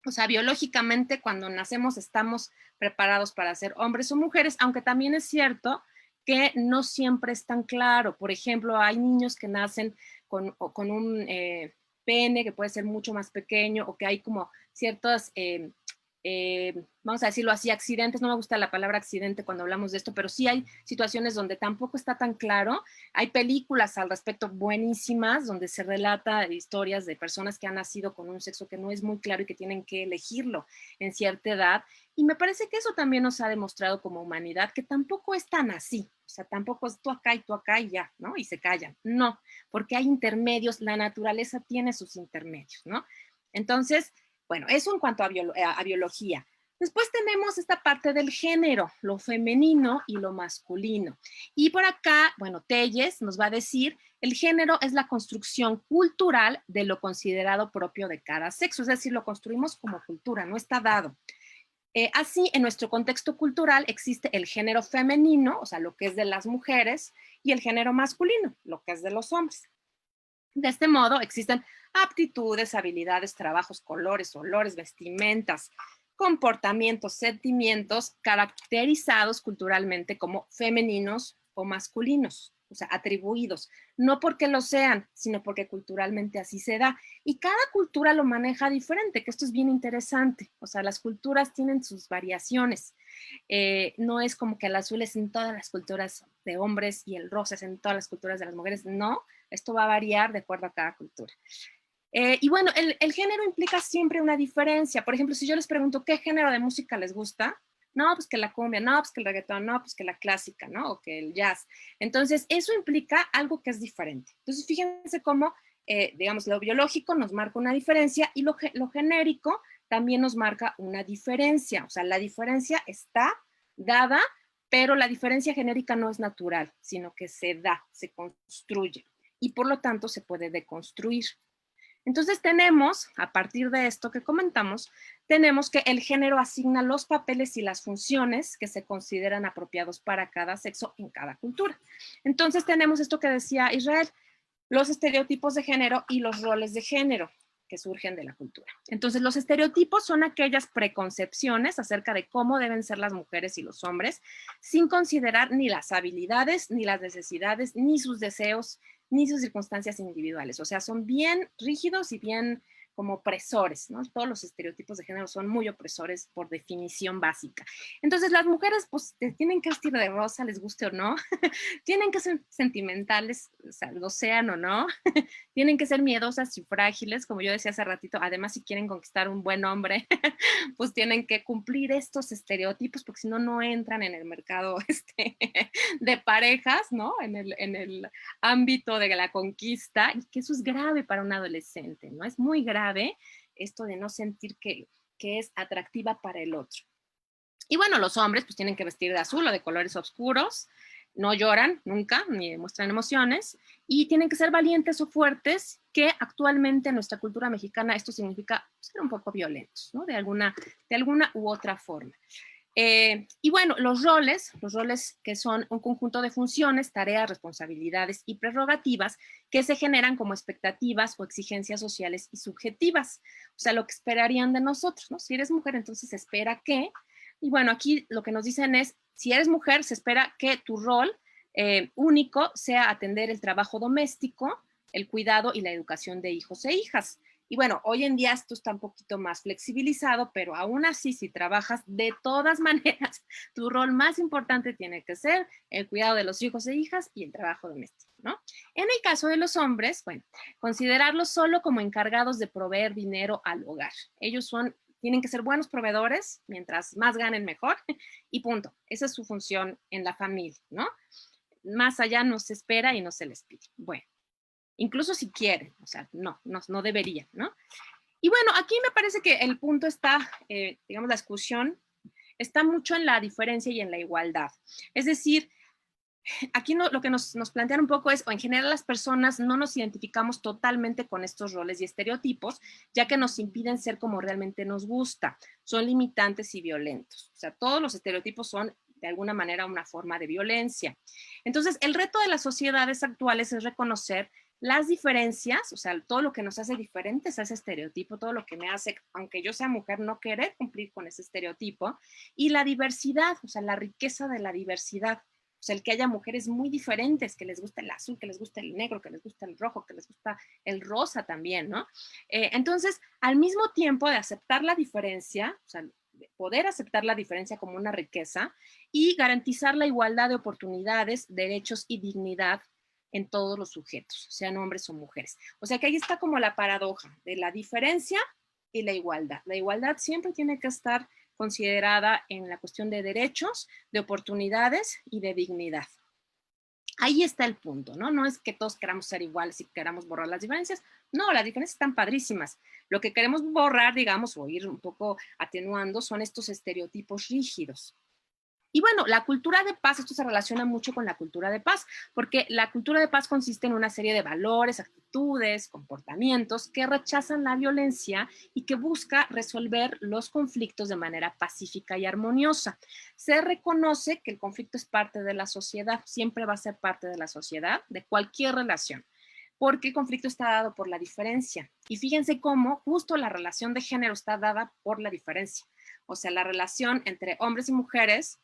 O sea, biológicamente cuando nacemos estamos preparados para ser hombres o mujeres, aunque también es cierto que no siempre es tan claro. Por ejemplo, hay niños que nacen con un pene que puede ser mucho más pequeño o que hay como ciertos, vamos a decirlo así, accidentes. No me gusta la palabra accidente cuando hablamos de esto, pero sí hay situaciones donde tampoco está tan claro. Hay películas al respecto buenísimas donde se relata historias de personas que han nacido con un sexo que no es muy claro y que tienen que elegirlo en cierta edad. Y me parece que eso también nos ha demostrado como humanidad que tampoco es tan así. O sea, tampoco es tú acá y ya, ¿no? Y se callan. No, porque hay intermedios, la naturaleza tiene sus intermedios, ¿no? Entonces, bueno, eso en cuanto a biología. Después tenemos esta parte del género, lo femenino y lo masculino. Y por acá, bueno, Telles nos va a decir, el género es la construcción cultural de lo considerado propio de cada sexo, es decir, lo construimos como cultura, no está dado. Así, en nuestro contexto cultural existe el género femenino, o sea, lo que es de las mujeres, y el género masculino, lo que es de los hombres. De este modo, existen aptitudes, habilidades, trabajos, colores, olores, vestimentas, comportamientos, sentimientos caracterizados culturalmente como femeninos o masculinos, o sea, atribuidos, no porque lo sean, sino porque culturalmente así se da. Y cada cultura lo maneja diferente, que esto es bien interesante. O sea, las culturas tienen sus variaciones. No es como que el azul es en todas las culturas de hombres y el rosa es en todas las culturas de las mujeres. No, esto va a variar de acuerdo a cada cultura. Y bueno, el género implica siempre una diferencia. Por ejemplo, si yo les pregunto qué género de música les gusta, no, pues que la cumbia, no, pues que el reggaetón, no, pues que la clásica, ¿no? O que el jazz. Entonces, eso implica algo que es diferente. Entonces, fíjense cómo, digamos, lo biológico nos marca una diferencia y lo genérico también nos marca una diferencia. O sea, la diferencia está dada, pero la diferencia genérica no es natural, sino que se da, se construye y por lo tanto se puede deconstruir. Entonces tenemos, a partir de esto que comentamos, tenemos que el género asigna los papeles y las funciones que se consideran apropiados para cada sexo en cada cultura. Entonces tenemos esto que decía Israel, los estereotipos de género y los roles de género que surgen de la cultura. Entonces, los estereotipos son aquellas preconcepciones acerca de cómo deben ser las mujeres y los hombres, sin considerar ni las habilidades, ni las necesidades, ni sus deseos, ni sus circunstancias individuales. O sea, son bien rígidos y bien como opresores, ¿no? Todos los estereotipos de género son muy opresores por definición básica. Entonces, las mujeres, pues, tienen que vestir de rosa, les guste o no, tienen que ser sentimentales, o sea, lo sean o no, tienen que ser miedosas y frágiles, como yo decía hace ratito. Además, si quieren conquistar un buen hombre, pues tienen que cumplir estos estereotipos, porque si no, no entran en el mercado de parejas, ¿no? En el ámbito de la conquista, y que eso es grave para un adolescente, ¿no? Es muy grave esto de no sentir que es atractiva para el otro. Y bueno, los hombres pues tienen que vestir de azul o de colores oscuros, no lloran nunca, ni demuestran emociones, y tienen que ser valientes o fuertes, que actualmente en nuestra cultura mexicana esto significa ser un poco violentos, ¿no? De alguna u otra forma. Y bueno, los roles que son un conjunto de funciones, tareas, responsabilidades y prerrogativas que se generan como expectativas o exigencias sociales y subjetivas. O sea, lo que esperarían de nosotros, ¿no? Si eres mujer, entonces se espera que, y bueno, aquí lo que nos dicen es, si eres mujer, se espera que tu rol único sea atender el trabajo doméstico, el cuidado y la educación de hijos e hijas. Y bueno, hoy en día esto está un poquito más flexibilizado, pero aún así, si trabajas, de todas maneras, tu rol más importante tiene que ser el cuidado de los hijos e hijas y el trabajo doméstico, ¿no? En el caso de los hombres, bueno, considerarlos solo como encargados de proveer dinero al hogar. Ellos son tienen que ser buenos proveedores, mientras más ganen mejor, y punto. Esa es su función en la familia, ¿no? Más allá no se espera y no se les pide. Bueno, incluso si quieren, o sea, no deberían, ¿no? Y bueno, aquí me parece que el punto está, digamos, la discusión está mucho en la diferencia y en la igualdad. Es decir, aquí lo que nos plantean un poco es, o en general las personas no nos identificamos totalmente con estos roles y estereotipos, ya que nos impiden ser como realmente nos gusta. Son limitantes y violentos. O sea, todos los estereotipos son de alguna manera una forma de violencia. Entonces, el reto de las sociedades actuales es reconocer las diferencias, o sea, todo lo que nos hace diferentes a ese estereotipo, todo lo que me hace, aunque yo sea mujer, no querer cumplir con ese estereotipo, y la diversidad, o sea, la riqueza de la diversidad. O sea, el que haya mujeres muy diferentes, que les gusta el azul, que les gusta el negro, que les gusta el rojo, que les gusta el rosa también, ¿no? Entonces, al mismo tiempo de aceptar la diferencia, o sea, de poder aceptar la diferencia como una riqueza y garantizar la igualdad de oportunidades, derechos y dignidad en todos los sujetos, sean hombres o mujeres. O sea que ahí está como la paradoja de la diferencia y la igualdad. La igualdad siempre tiene que estar considerada en la cuestión de derechos, de oportunidades y de dignidad. Ahí está el punto, ¿no? No es que todos queramos ser iguales y queramos borrar las diferencias. No, las diferencias están padrísimas. Lo que queremos borrar, digamos, o ir un poco atenuando son estos estereotipos rígidos. Y bueno, la cultura de paz, esto se relaciona mucho con la cultura de paz, porque la cultura de paz consiste en una serie de valores, actitudes, comportamientos que rechazan la violencia y que busca resolver los conflictos de manera pacífica y armoniosa. Se reconoce que el conflicto es parte de la sociedad, siempre va a ser parte de la sociedad, de cualquier relación, porque el conflicto está dado por la diferencia. Y fíjense cómo justo la relación de género está dada por la diferencia. O sea, la relación entre hombres y mujeres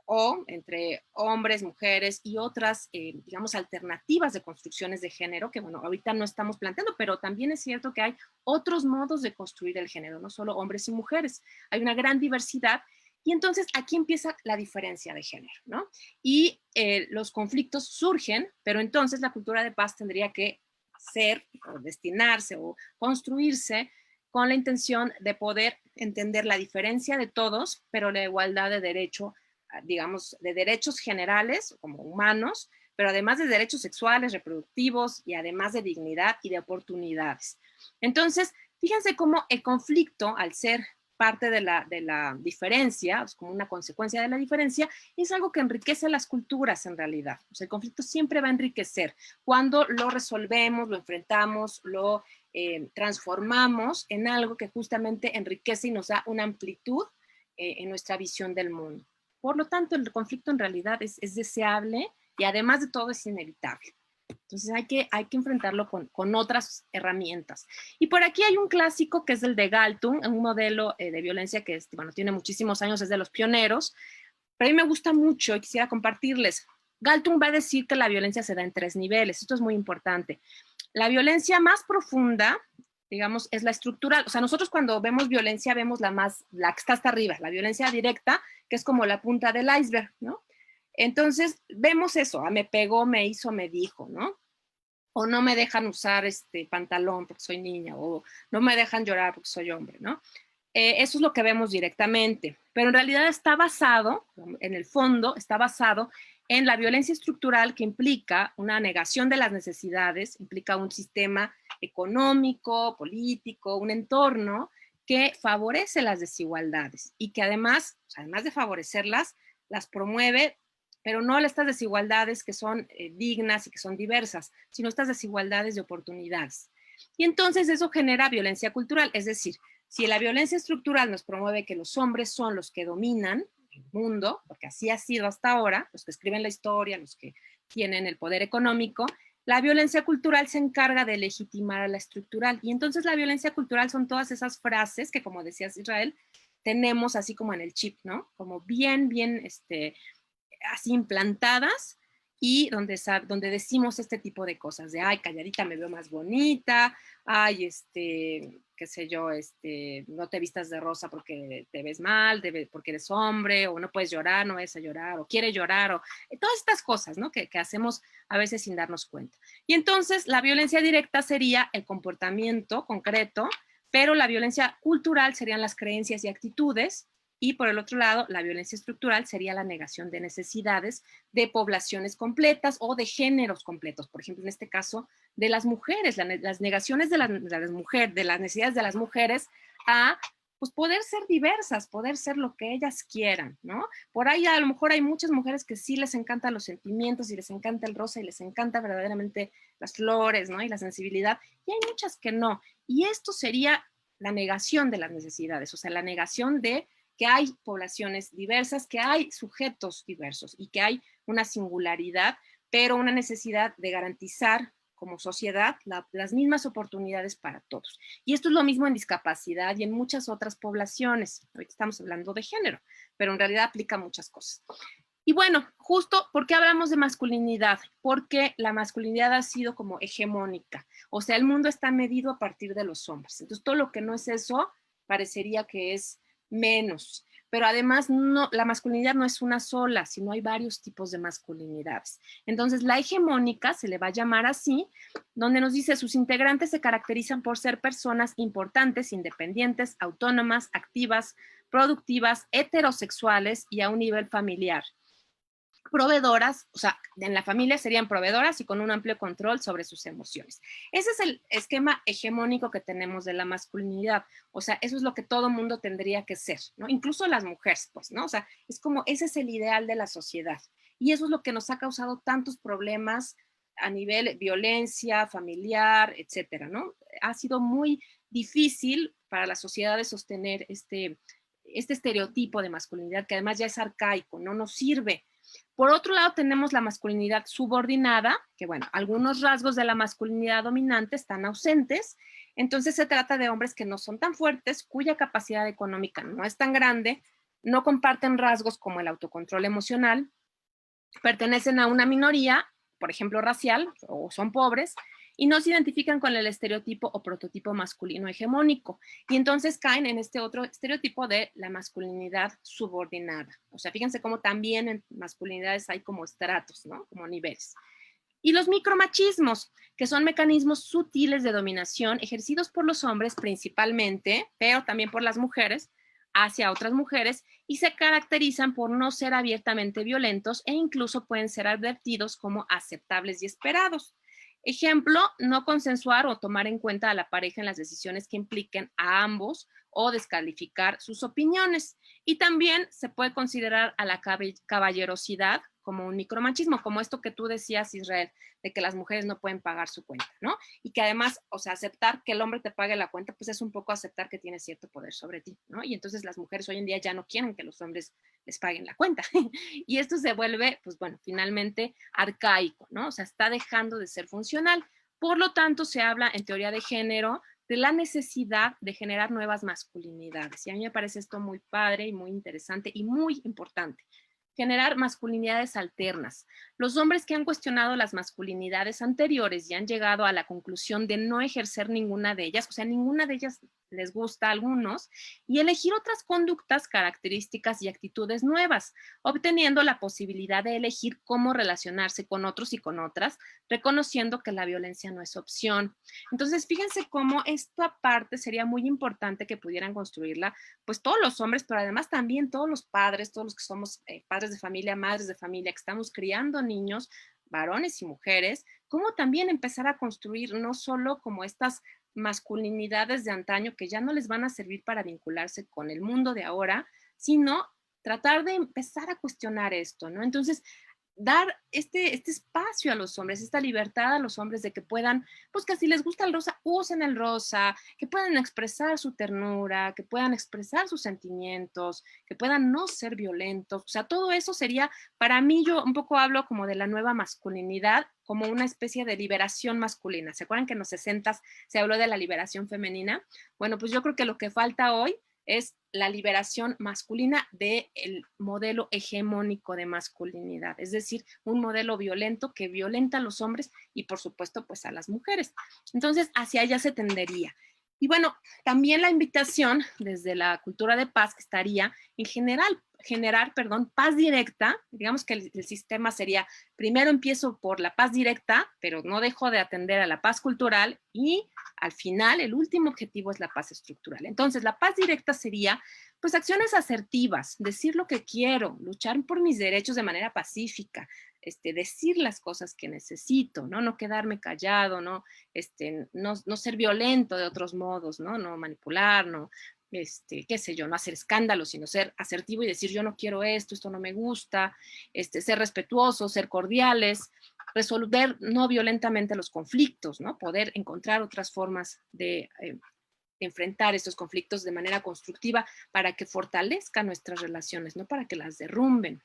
o entre hombres, mujeres y otras, digamos, alternativas de construcciones de género, que bueno, ahorita no estamos planteando, pero también es cierto que hay otros modos de construir el género, no solo hombres y mujeres, hay una gran diversidad. Y entonces aquí empieza la diferencia de género, ¿no? Y los conflictos surgen, pero entonces la cultura de paz tendría que ser, o destinarse, o construirse con la intención de poder entender la diferencia de todos, pero la igualdad de derecho, digamos, de derechos generales como humanos, pero además de derechos sexuales, reproductivos y además de dignidad y de oportunidades. Entonces, fíjense cómo el conflicto, al ser parte de la diferencia, es como una consecuencia de la diferencia, es algo que enriquece las culturas en realidad. O sea, el conflicto siempre va a enriquecer cuando lo resolvemos, lo enfrentamos, lo transformamos en algo que justamente enriquece y nos da una amplitud en nuestra visión del mundo. Por lo tanto, el conflicto en realidad es deseable y además de todo es inevitable. Entonces hay que enfrentarlo con otras herramientas. Y por aquí hay un clásico que es el de Galtung, un modelo de violencia que bueno, tiene muchísimos años, es de los pioneros, pero a mí me gusta mucho y quisiera compartirles. Galtung va a decir que la violencia se da en 3 niveles, esto es muy importante. La violencia más profunda, digamos, es la estructural. O sea, nosotros cuando vemos violencia vemos la que está hasta arriba, la violencia directa, que es como la punta del iceberg, ¿no? Entonces, vemos eso, me pegó, me hizo, me dijo, ¿no? O no me dejan usar pantalón porque soy niña, o no me dejan llorar porque soy hombre, ¿no? Eso es lo que vemos directamente, pero en realidad está basado, en el fondo, está basado en la violencia estructural que implica una negación de las necesidades, implica un sistema económico, político, un entorno que favorece las desigualdades y que además de favorecerlas, las promueve, pero no estas desigualdades que son dignas y que son diversas, sino estas desigualdades de oportunidades. Y entonces eso genera violencia cultural, es decir, si la violencia estructural nos promueve que los hombres son los que dominan el mundo, porque así ha sido hasta ahora, los que escriben la historia, los que tienen el poder económico, la violencia cultural se encarga de legitimar a la estructural. Y entonces la violencia cultural son todas esas frases que, como decías, Israel, tenemos así como en el chip, ¿no? Como bien, así implantadas, y donde decimos este tipo de cosas, de, ay, calladita me veo más bonita, ay, qué sé yo, no te vistas de rosa porque te ves mal, porque eres hombre, o no puedes llorar, no vayas a llorar, o quieres llorar, o todas estas cosas, ¿no? Que hacemos a veces sin darnos cuenta. Y entonces la violencia directa sería el comportamiento concreto, pero la violencia cultural serían las creencias y actitudes, y por el otro lado, la violencia estructural sería la negación de necesidades de poblaciones completas o de géneros completos. Por ejemplo, en este caso, de las mujeres, las negaciones de las necesidades de las mujeres a pues poder ser diversas, poder ser lo que ellas quieran, ¿no? Por ahí a lo mejor hay muchas mujeres que sí les encantan los sentimientos y les encanta el rosa y les encanta verdaderamente las flores, ¿no? Y la sensibilidad, y hay muchas que no. Y esto sería la negación de las necesidades, o sea, la negación de que hay poblaciones diversas, que hay sujetos diversos y que hay una singularidad, pero una necesidad de garantizar como sociedad las mismas oportunidades para todos. Y esto es lo mismo en discapacidad y en muchas otras poblaciones. Ahorita estamos hablando de género, pero en realidad aplica muchas cosas. Y bueno, justo, ¿por qué hablamos de masculinidad? Porque la masculinidad ha sido como hegemónica. O sea, el mundo está medido a partir de los hombres. Entonces, todo lo que no es eso parecería que es menos. Pero además, no, la masculinidad no es una sola, sino hay varios tipos de masculinidades. Entonces, la hegemónica, se le va a llamar así, donde nos dice sus integrantes se caracterizan por ser personas importantes, independientes, autónomas, activas, productivas, heterosexuales y a un nivel familiar. Proveedoras, o sea, en la familia serían proveedoras y con un amplio control sobre sus emociones. Ese es el esquema hegemónico que tenemos de la masculinidad, o sea, eso es lo que todo mundo tendría que ser, ¿no? Incluso las mujeres, pues, ¿no? O sea, es como, ese es el ideal de la sociedad y eso es lo que nos ha causado tantos problemas a nivel violencia familiar, etcétera, ¿no? Ha sido muy difícil para la sociedad de sostener este estereotipo de masculinidad que además ya es arcaico, no nos sirve. Por otro lado, tenemos la masculinidad subordinada, que bueno, algunos rasgos de la masculinidad dominante están ausentes, entonces se trata de hombres que no son tan fuertes, cuya capacidad económica no es tan grande, no comparten rasgos como el autocontrol emocional, pertenecen a una minoría, por ejemplo, racial, o son pobres, y no se identifican con el estereotipo o prototipo masculino hegemónico. Y entonces caen en este otro estereotipo de la masculinidad subordinada. O sea, fíjense cómo también en masculinidades hay como estratos, ¿no? Como niveles. Y los micromachismos, que son mecanismos sutiles de dominación ejercidos por los hombres principalmente, pero también por las mujeres, hacia otras mujeres, y se caracterizan por no ser abiertamente violentos e incluso pueden ser advertidos como aceptables y esperados. Ejemplo, no consensuar o tomar en cuenta a la pareja en las decisiones que impliquen a ambos o descalificar sus opiniones. Y también se puede considerar a la caballerosidad como un micromachismo, como esto que tú decías, Israel, de que las mujeres no pueden pagar su cuenta, ¿no? Y que además, o sea, aceptar que el hombre te pague la cuenta, pues es un poco aceptar que tiene cierto poder sobre ti, ¿no? Y entonces las mujeres hoy en día ya no quieren que los hombres les paguen la cuenta. Y esto se vuelve, pues bueno, finalmente arcaico, ¿no? O sea, está dejando de ser funcional. Por lo tanto, se habla en teoría de género de la necesidad de generar nuevas masculinidades. Y a mí me parece esto muy padre y muy interesante y muy importante. Generar masculinidades alternas. Los hombres que han cuestionado las masculinidades anteriores y han llegado a la conclusión de no ejercer ninguna de ellas, o sea, ninguna de ellas les gusta a algunos, y elegir otras conductas, características y actitudes nuevas, obteniendo la posibilidad de elegir cómo relacionarse con otros y con otras, reconociendo que la violencia no es opción. Entonces, fíjense cómo esta parte sería muy importante que pudieran construirla, pues todos los hombres, pero además también todos los padres, todos los que somos padres de familia, madres de familia, que estamos criando niños, varones y mujeres, cómo también empezar a construir no solo como estas masculinidades de antaño que ya no les van a servir para vincularse con el mundo de ahora, sino tratar de empezar a cuestionar esto, ¿no? Entonces, dar este espacio a los hombres, esta libertad a los hombres de que puedan, pues que si les gusta el rosa, usen el rosa, que puedan expresar su ternura, que puedan expresar sus sentimientos, que puedan no ser violentos. O sea, todo eso sería, para mí, yo un poco hablo como de la nueva masculinidad, como una especie de liberación masculina. ¿Se acuerdan que en los 60s se habló de la liberación femenina? Bueno, pues yo creo que lo que falta hoy es la liberación masculina del modelo hegemónico de masculinidad, es decir, un modelo violento que violenta a los hombres y por supuesto pues a las mujeres. Entonces hacia allá se tendería. Y bueno, también la invitación desde la cultura de paz estaría en general generar, perdón, paz directa. Digamos que el sistema sería, primero empiezo por la paz directa, pero no dejo de atender a la paz cultural y al final el último objetivo es la paz estructural. Entonces, la paz directa sería, pues, acciones asertivas, decir lo que quiero, luchar por mis derechos de manera pacífica, decir las cosas que necesito, ¿no? No quedarme callado, ¿no? No ser violento de otros modos, ¿no? No manipular, no, qué sé yo, no hacer escándalos, sino ser asertivo y decir yo no quiero esto no me gusta, ser respetuosos, ser cordiales, resolver no violentamente los conflictos, ¿no? Poder encontrar otras formas de enfrentar estos conflictos de manera constructiva para que fortalezcan nuestras relaciones, no para que las derrumben.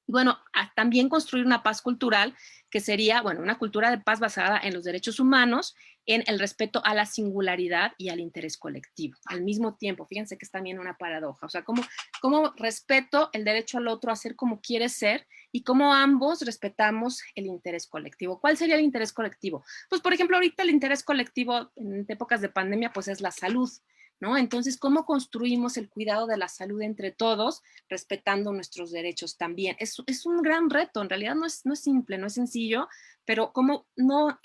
Bueno, también construir una paz cultural que sería, bueno, una cultura de paz basada en los derechos humanos, en el respeto a la singularidad y al interés colectivo. Al mismo tiempo, fíjense que es también una paradoja, o sea, cómo respeto el derecho al otro a ser como quiere ser y cómo ambos respetamos el interés colectivo. ¿Cuál sería el interés colectivo? Pues, por ejemplo, ahorita el interés colectivo en épocas de pandemia, pues es la salud, ¿no? Entonces, ¿cómo construimos el cuidado de la salud entre todos, respetando nuestros derechos también? Es un gran reto, en realidad no es simple, no es sencillo, pero cómo no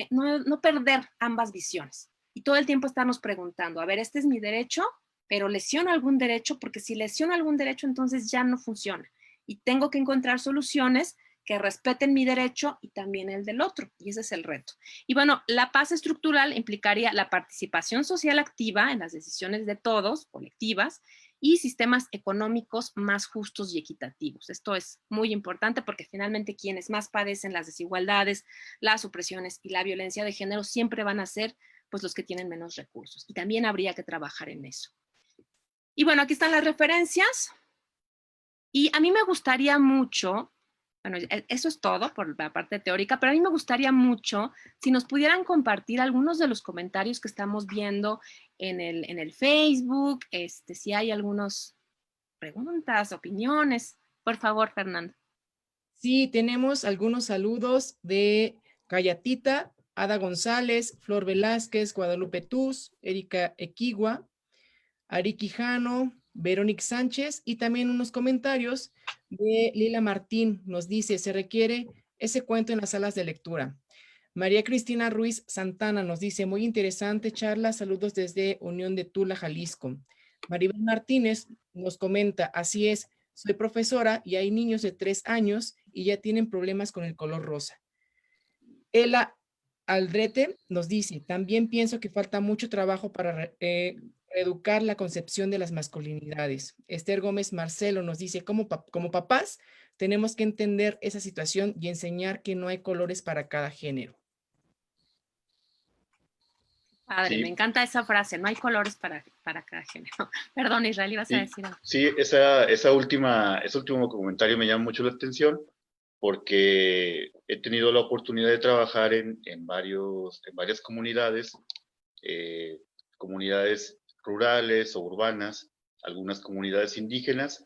perder ambas visiones. Y todo el tiempo estarnos preguntando, a ver, este es mi derecho, pero lesiono algún derecho, porque si lesiono algún derecho, entonces ya no funciona. Y tengo que encontrar soluciones que respeten mi derecho y también el del otro, y ese es el reto. Y bueno, la paz estructural implicaría la participación social activa en las decisiones de todos, colectivas, y sistemas económicos más justos y equitativos. Esto es muy importante porque finalmente quienes más padecen las desigualdades, las opresiones y la violencia de género siempre van a ser, pues, los que tienen menos recursos, y también habría que trabajar en eso. Y bueno, aquí están las referencias, y a mí me gustaría mucho, bueno, eso es todo por la parte teórica, pero a mí me gustaría mucho si nos pudieran compartir algunos de los comentarios que estamos viendo en el Facebook, si hay algunas preguntas, opiniones. Por favor, Fernando. Sí, tenemos algunos saludos de Cayatita, Ada González, Flor Velázquez, Guadalupe Tuz, Erika Equigua, Ari Quijano, Verónica Sánchez y también unos comentarios de Lila Martín. Nos dice, se requiere ese cuento en las salas de lectura. María Cristina Ruiz Santana nos dice, muy interesante charla, saludos desde Unión de Tula, Jalisco. Maribel Martínez nos comenta, así es, soy profesora y hay niños de 3 años y ya tienen problemas con el color rosa. Ela Aldrete nos dice, también pienso que falta mucho trabajo para reeducar la concepción de las masculinidades. Esther Gómez Marcelo nos dice, como papás, tenemos que entender esa situación y enseñar que no hay colores para cada género. Padre, Sí, me encanta esa frase, no hay colores para cada género. Perdón, Israel, ibas a sí, decir algo. sí, ese último comentario me llama mucho la atención porque he tenido la oportunidad de trabajar en varias comunidades, eh, comunidades rurales o urbanas, algunas comunidades indígenas,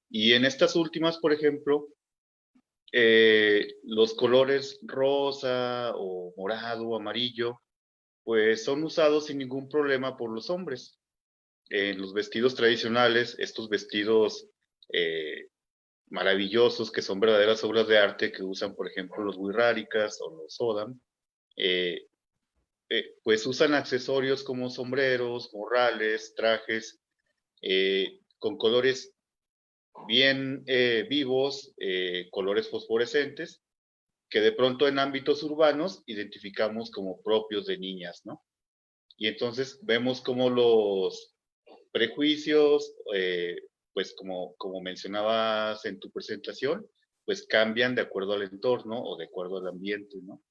y en estas últimas, por ejemplo, los colores rosa o morado o amarillo, pues son usados sin ningún problema por los hombres. En los vestidos tradicionales, estos vestidos maravillosos que son verdaderas obras de arte que usan, por ejemplo, los wixárikas o los odam, eh, pues usan accesorios como sombreros, morrales, trajes, con colores bien vivos, colores fosforescentes, que de pronto en ámbitos urbanos identificamos como propios de niñas, ¿no? Y entonces vemos como los prejuicios, pues como mencionabas en tu presentación, pues cambian de acuerdo al entorno o de acuerdo al ambiente, ¿no?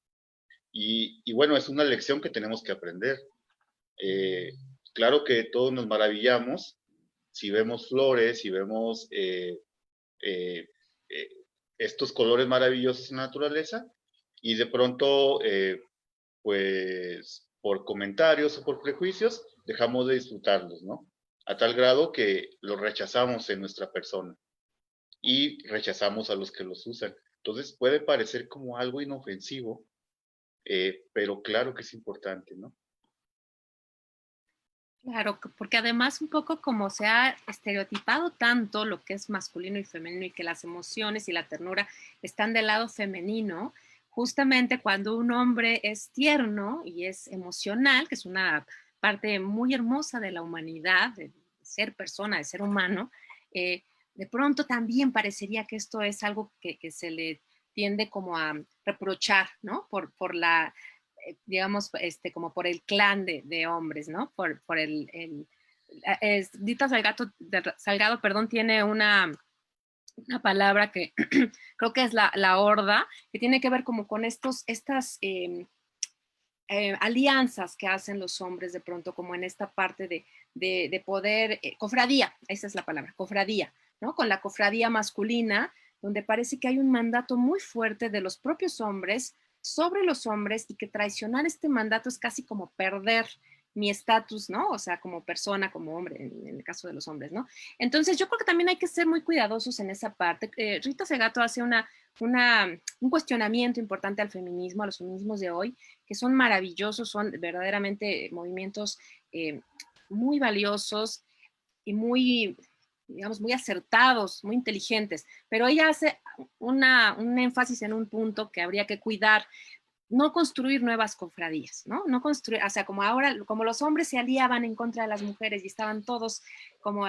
Y bueno, es una lección que tenemos que aprender. Eh, claro que todos nos maravillamos si vemos flores, si vemos eh, eh, estos colores maravillosos en la naturaleza y de pronto, pues por comentarios o por prejuicios, dejamos de disfrutarlos, ¿no? A tal grado que los rechazamos en nuestra persona y rechazamos a los que los usan. Entonces puede parecer como algo inofensivo, pero claro que es importante, ¿no? Claro, porque además un poco como se ha estereotipado tanto lo que es masculino y femenino y que las emociones y la ternura están del lado femenino, justamente cuando un hombre es tierno y es emocional, que es una parte muy hermosa de la humanidad, de ser persona, de ser humano, eh, de pronto también parecería que esto es algo que se le tiende como a reprochar, ¿no? Por la digamos, como por el clan de hombres, ¿no? Por Dita Salgado, perdón, tiene una palabra que creo que es la horda, que tiene que ver como con estas alianzas que hacen los hombres de pronto, como en esta parte de poder, cofradía, esa es la palabra, cofradía, ¿no? Con la cofradía masculina, donde parece que hay un mandato muy fuerte de los propios hombres sobre los hombres y que traicionar este mandato es casi como perder mi estatus, ¿no? O sea, como persona, como hombre, en el caso de los hombres, ¿no? Entonces, yo creo que también hay que ser muy cuidadosos en esa parte. Rita Segato hace un cuestionamiento importante al feminismo, a los feminismos de hoy, que son maravillosos, son verdaderamente movimientos muy valiosos y muy, digamos, muy acertados, muy inteligentes, pero ella hace un énfasis en un punto que habría que cuidar, no construir nuevas cofradías, ¿no? No construir, o sea, como ahora, como los hombres se aliaban en contra de las mujeres y estaban todos como,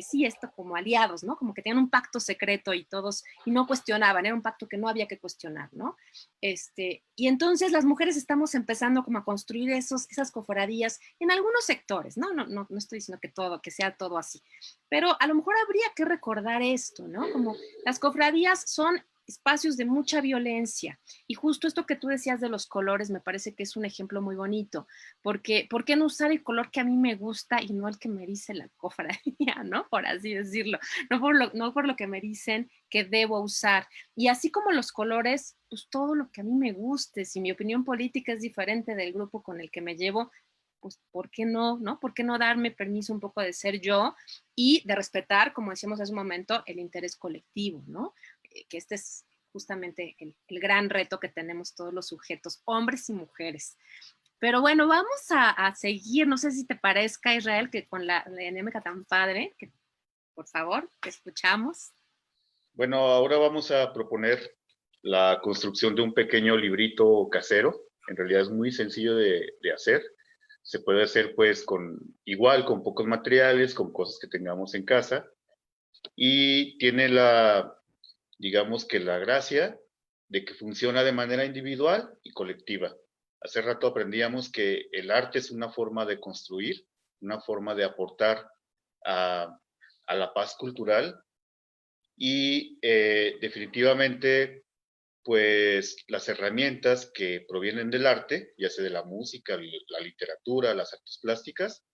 sí, esto como aliados, ¿no? Como que tenían un pacto secreto y todos, y no cuestionaban, era un pacto que no había que cuestionar, ¿no? Y entonces las mujeres estamos empezando como a construir esas cofradías en algunos sectores, ¿no? No estoy diciendo que todo, que sea todo así, pero a lo mejor habría que recordar esto, ¿no? Como las cofradías son espacios de mucha violencia. Y justo esto que tú decías de los colores me parece que es un ejemplo muy bonito, porque ¿por qué no usar el color que a mí me gusta y no el que me dice la cofradía, ¿no? Por así decirlo, no por lo que me dicen que debo usar. Y así como los colores, pues todo lo que a mí me guste, si mi opinión política es diferente del grupo con el que me llevo, pues ¿por qué no, no? ¿Por qué no darme permiso un poco de ser yo y de respetar, como decíamos hace un momento, el interés colectivo, ¿no? Que este es justamente el gran reto que tenemos todos los sujetos, hombres y mujeres. Pero bueno, vamos a seguir, no sé si te parezca, Israel, que con la dinámica tan padre, que por favor, te escuchamos. Bueno, ahora vamos a proponer la construcción de un pequeño librito casero. En realidad es muy sencillo de hacer. Se puede hacer pues igual, con pocos materiales, con cosas que tengamos en casa. Y tiene digamos que la gracia de que funciona de manera individual y colectiva. Hace rato aprendíamos que el arte es una forma de construir, una forma de aportar a la paz cultural y definitivamente pues las herramientas que provienen del arte, ya sea de la música, la literatura, las artes plásticas,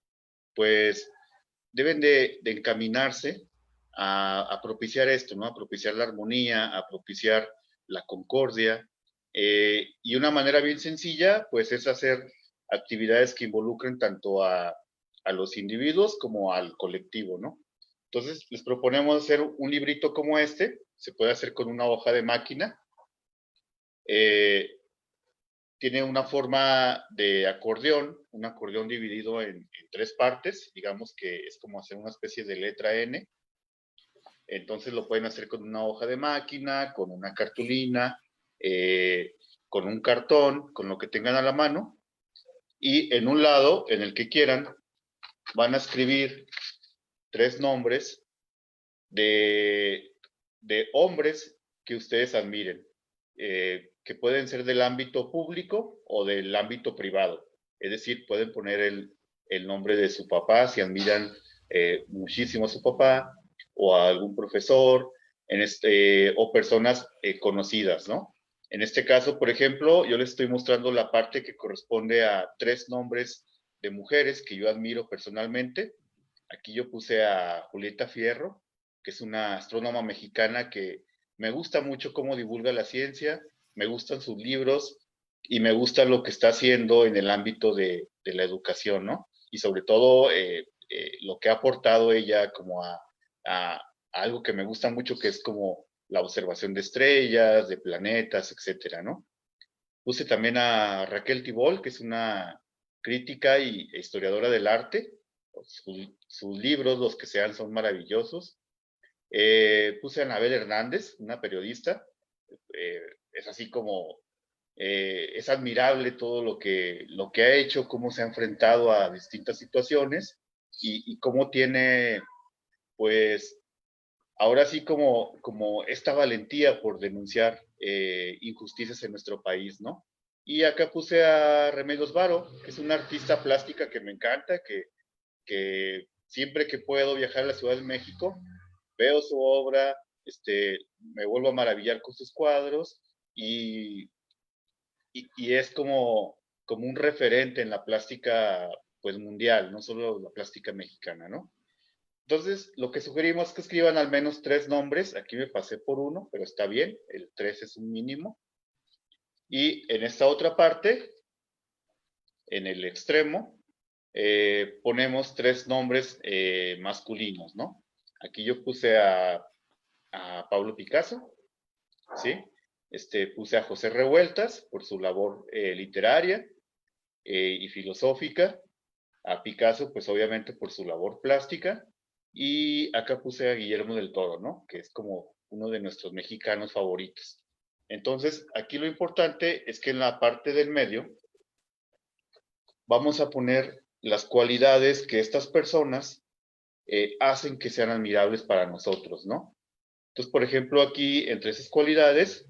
pues deben de encaminarse a propiciar esto, ¿no? A propiciar la armonía, a propiciar la concordia. Y una manera bien sencilla, pues es hacer actividades que involucren tanto a los individuos como al colectivo, ¿no? Entonces, les proponemos hacer un librito como este, se puede hacer con una hoja de máquina. Tiene una forma de acordeón, un acordeón dividido en tres partes, digamos que es como hacer una especie de letra N. Entonces lo pueden hacer con una hoja de máquina, con una cartulina, con un cartón, con lo que tengan a la mano. Y en un lado, en el que quieran, van a escribir tres nombres de hombres que ustedes admiren, que pueden ser del ámbito público o del ámbito privado. Es decir, pueden poner el nombre de su papá si admiran muchísimo a su papá, o a algún profesor, o personas conocidas, ¿no? En este caso, por ejemplo, yo les estoy mostrando la parte que corresponde a tres nombres de mujeres que yo admiro personalmente. Aquí yo puse a Julieta Fierro, que es una astrónoma mexicana que me gusta mucho cómo divulga la ciencia, me gustan sus libros y me gusta lo que está haciendo en el ámbito de la educación, ¿no? Y sobre todo lo que ha aportado ella como a algo que me gusta mucho, que es como la observación de estrellas, de planetas, etcétera, ¿no? Puse también a Raquel Tibol, que es una crítica e historiadora del arte, sus libros, los que sean, son maravillosos. Puse a Anabel Hernández, una periodista. Es así como, es admirable todo lo que ha hecho, cómo se ha enfrentado a distintas situaciones y cómo tiene, pues, ahora sí como esta valentía por denunciar injusticias en nuestro país, ¿no? Y acá puse a Remedios Varo, que es una artista plástica que me encanta, que siempre que puedo viajar a la Ciudad de México, veo su obra, me vuelvo a maravillar con sus cuadros y, y es como un referente en la plástica pues mundial, no solo la plástica mexicana, ¿no? Entonces, lo que sugerimos es que escriban al menos 3 nombres. Aquí me pasé por uno, pero está bien, el 3 es un mínimo. Y en esta otra parte, en el extremo, ponemos 3 nombres masculinos, ¿no? Aquí yo puse a Pablo Picasso, ¿sí? Puse a José Revueltas por su labor literaria y filosófica, a Picasso, pues obviamente por su labor plástica, y acá puse a Guillermo del Toro, ¿no? Que es como uno de nuestros mexicanos favoritos. Entonces, aquí lo importante es que en la parte del medio vamos a poner las cualidades que estas personas hacen que sean admirables para nosotros, ¿no? Entonces, por ejemplo, aquí, entre esas cualidades,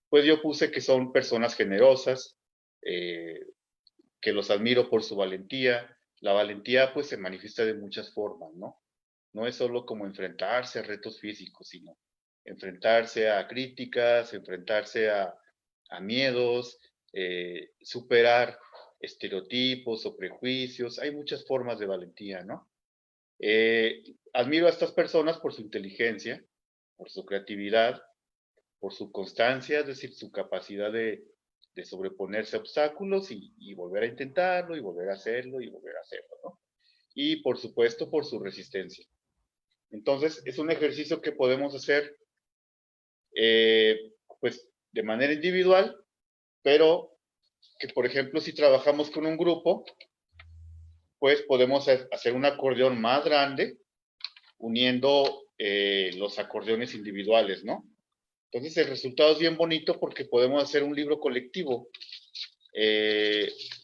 pues yo puse que son personas generosas, que los admiro por su valentía. La valentía, pues, se manifiesta de muchas formas, ¿no? No es solo como enfrentarse a retos físicos, sino enfrentarse a críticas, enfrentarse a miedos, superar estereotipos o prejuicios. Hay muchas formas de valentía, ¿no? Admiro a estas personas por su inteligencia, por su creatividad, por su constancia, es decir, su capacidad de sobreponerse a obstáculos y volver a intentarlo y volver a hacerlo y volver a hacerlo, ¿no? Y por supuesto por su resistencia. Entonces, es un ejercicio que podemos hacer pues de manera individual, pero que por ejemplo si trabajamos con un grupo, pues podemos hacer un acordeón más grande uniendo los acordeones individuales, ¿no? Entonces el resultado es bien bonito porque podemos hacer un libro colectivo,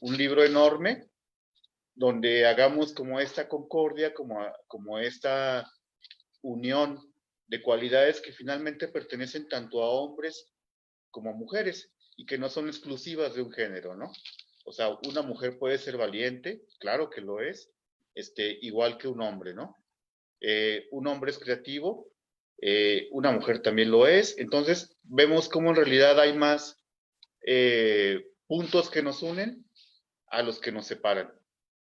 un libro enorme donde hagamos como esta concordia, como esta unión de cualidades que finalmente pertenecen tanto a hombres como a mujeres y que no son exclusivas de un género, ¿no? O sea, una mujer puede ser valiente, claro que lo es, igual que un hombre, ¿no? Un hombre es creativo, una mujer también lo es, entonces vemos cómo en realidad hay más puntos que nos unen a los que nos separan.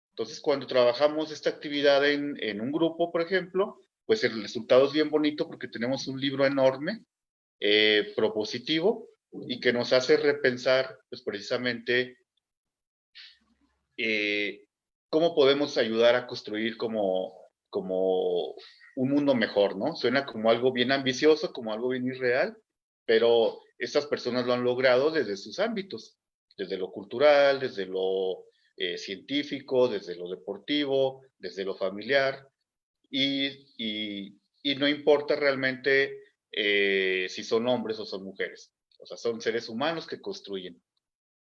Entonces, cuando trabajamos esta actividad en un grupo, por ejemplo, pues el resultado es bien bonito porque tenemos un libro enorme, propositivo, y que nos hace repensar, pues precisamente, cómo podemos ayudar a construir como un mundo mejor, ¿no? Suena como algo bien ambicioso, como algo bien irreal, pero estas personas lo han logrado desde sus ámbitos, desde lo cultural, desde lo científico, desde lo deportivo, desde lo familiar, y no importa realmente si son hombres o son mujeres, o sea, son seres humanos que construyen.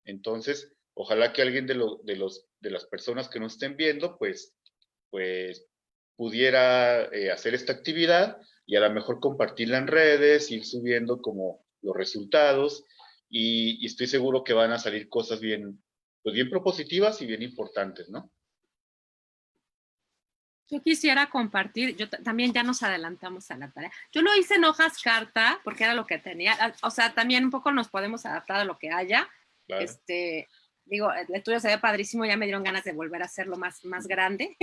Entonces, ojalá que alguien de las personas que nos estén viendo, pues pudiera hacer esta actividad y a lo mejor compartirla en redes, ir subiendo como los resultados y estoy seguro que van a salir cosas bien, pues bien propositivas y bien importantes, ¿no? Yo quisiera compartir, también ya nos adelantamos a la tarea. Yo lo hice en hojas carta porque era lo que tenía, o sea, también un poco nos podemos adaptar a lo que haya. Claro. Digo, el estudio se ve padrísimo, ya me dieron ganas de volver a hacerlo más grande,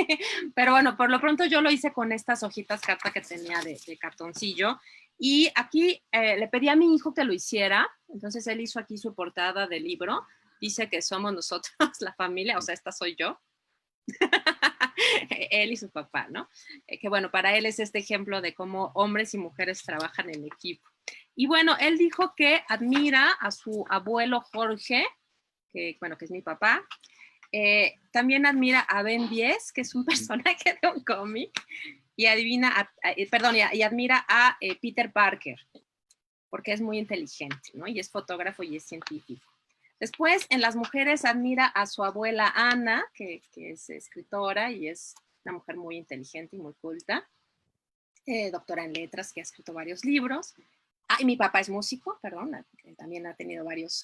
pero bueno, por lo pronto yo lo hice con estas hojitas carta que tenía de cartoncillo, y aquí le pedí a mi hijo que lo hiciera, entonces él hizo aquí su portada del libro, dice que somos nosotros la familia, o sea, esta soy yo, él y su papá, ¿no? Que bueno, para él es este ejemplo de cómo hombres y mujeres trabajan en equipo. Y bueno, él dijo que admira a su abuelo Jorge, que bueno, que es mi papá, También admira a Ben 10, que es un personaje de un cómic, y y admira a Peter Parker, porque es muy inteligente, ¿no? Y es fotógrafo y es científico. Después, en las mujeres admira a su abuela Ana, que es escritora y es una mujer muy inteligente y muy culta, doctora en letras, que ha escrito varios libros. Ah, y mi papá es músico, perdón, también ha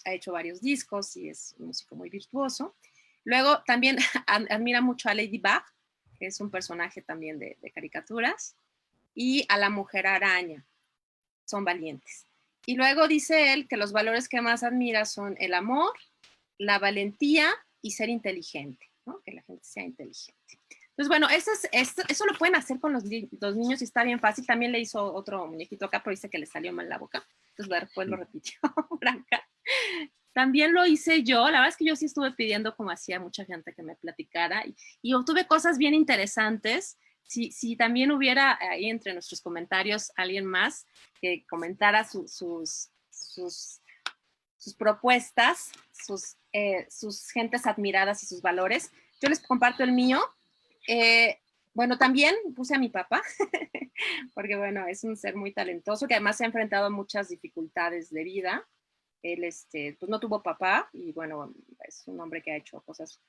hecho varios discos y es un músico muy virtuoso. Luego también admira mucho a Ladybug, que es un personaje también de caricaturas, y a la Mujer Araña. Son valientes. Y luego dice él que los valores que más admira son el amor, la valentía y ser inteligente, ¿no? Que la gente sea inteligente. Entonces, bueno, eso lo pueden hacer con los niños y está bien fácil. También le hizo otro muñequito acá, pero dice que le salió mal la boca. Entonces, después lo repitió Branca. También lo hice yo. La verdad es que yo sí estuve pidiendo, como hacía mucha gente, que me platicara. Y obtuve cosas bien interesantes. Si también hubiera ahí entre nuestros comentarios alguien más que comentara sus propuestas, sus gentes admiradas y sus valores, yo les comparto el mío. Bueno, también puse a mi papá, porque bueno, es un ser muy talentoso, que además se ha enfrentado a muchas dificultades de vida. Él pues no tuvo papá y bueno, es un hombre que ha hecho cosas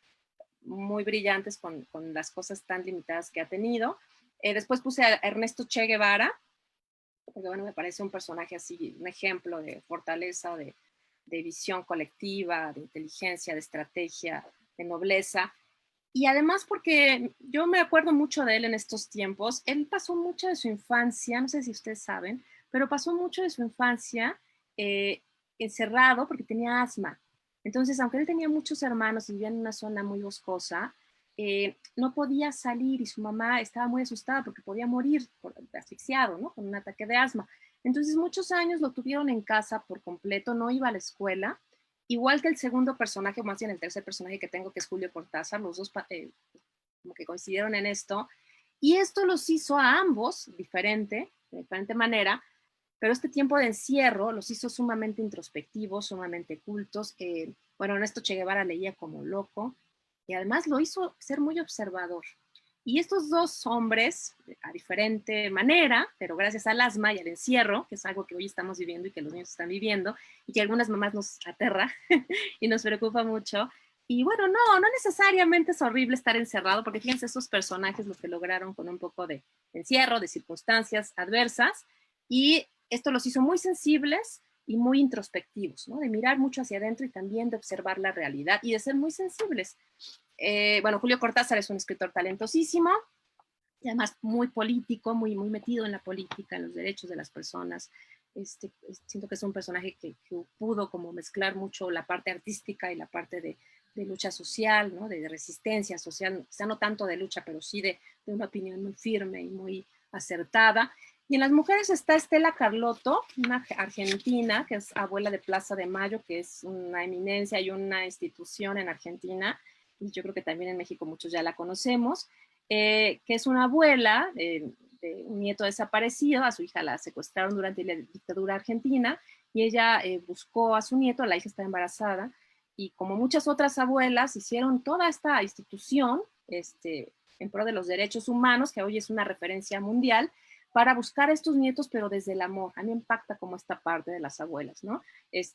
muy brillantes con las cosas tan limitadas que ha tenido. Después puse a Ernesto Che Guevara, porque bueno, me parece un personaje así, un ejemplo de fortaleza, de visión colectiva, de inteligencia, de estrategia, de nobleza. Y además porque yo me acuerdo mucho de él en estos tiempos. Él pasó mucho de su infancia, no sé si ustedes saben, pero pasó mucho de su infancia encerrado porque tenía asma. Entonces, aunque él tenía muchos hermanos y vivía en una zona muy boscosa, no podía salir y su mamá estaba muy asustada porque podía morir asfixiado, ¿no? Con un ataque de asma. Entonces, muchos años lo tuvieron en casa por completo, no iba a la escuela. Igual que el segundo personaje, o más bien el tercer personaje que tengo, que es Julio Cortázar, los dos como que coincidieron en esto. Y esto los hizo a ambos de diferente manera, pero este tiempo de encierro los hizo sumamente introspectivos, sumamente cultos. Bueno, Ernesto Che Guevara leía como loco y además lo hizo ser muy observador. Y estos dos hombres, a diferente manera, pero gracias al asma y al encierro, que es algo que hoy estamos viviendo y que los niños están viviendo, y que a algunas mamás nos aterra y nos preocupa mucho. Y bueno, no necesariamente es horrible estar encerrado, porque fíjense, esos personajes lo que lograron con un poco de encierro, de circunstancias adversas, y esto los hizo muy sensibles y muy introspectivos, ¿no? De mirar mucho hacia adentro y también de observar la realidad y de ser muy sensibles. Bueno, Julio Cortázar es un escritor talentosísimo y además muy político, muy metido en la política, en los derechos de las personas. Siento que es un personaje que pudo como mezclar mucho la parte artística y la parte de lucha social, ¿no? De resistencia social, quizá no tanto de lucha, pero sí de una opinión muy firme y muy acertada. Y en las mujeres está Estela Carlotto, una argentina que es abuela de Plaza de Mayo, que es una eminencia y una institución en Argentina, y yo creo que también en México muchos ya la conocemos, que es una abuela de un nieto desaparecido. A su hija la secuestraron durante la dictadura argentina y ella buscó a su nieto, la hija está embarazada, y como muchas otras abuelas hicieron toda esta institución en pro de los derechos humanos, que hoy es una referencia mundial, para buscar a estos nietos, pero desde el amor. A mí me impacta como esta parte de las abuelas, ¿no?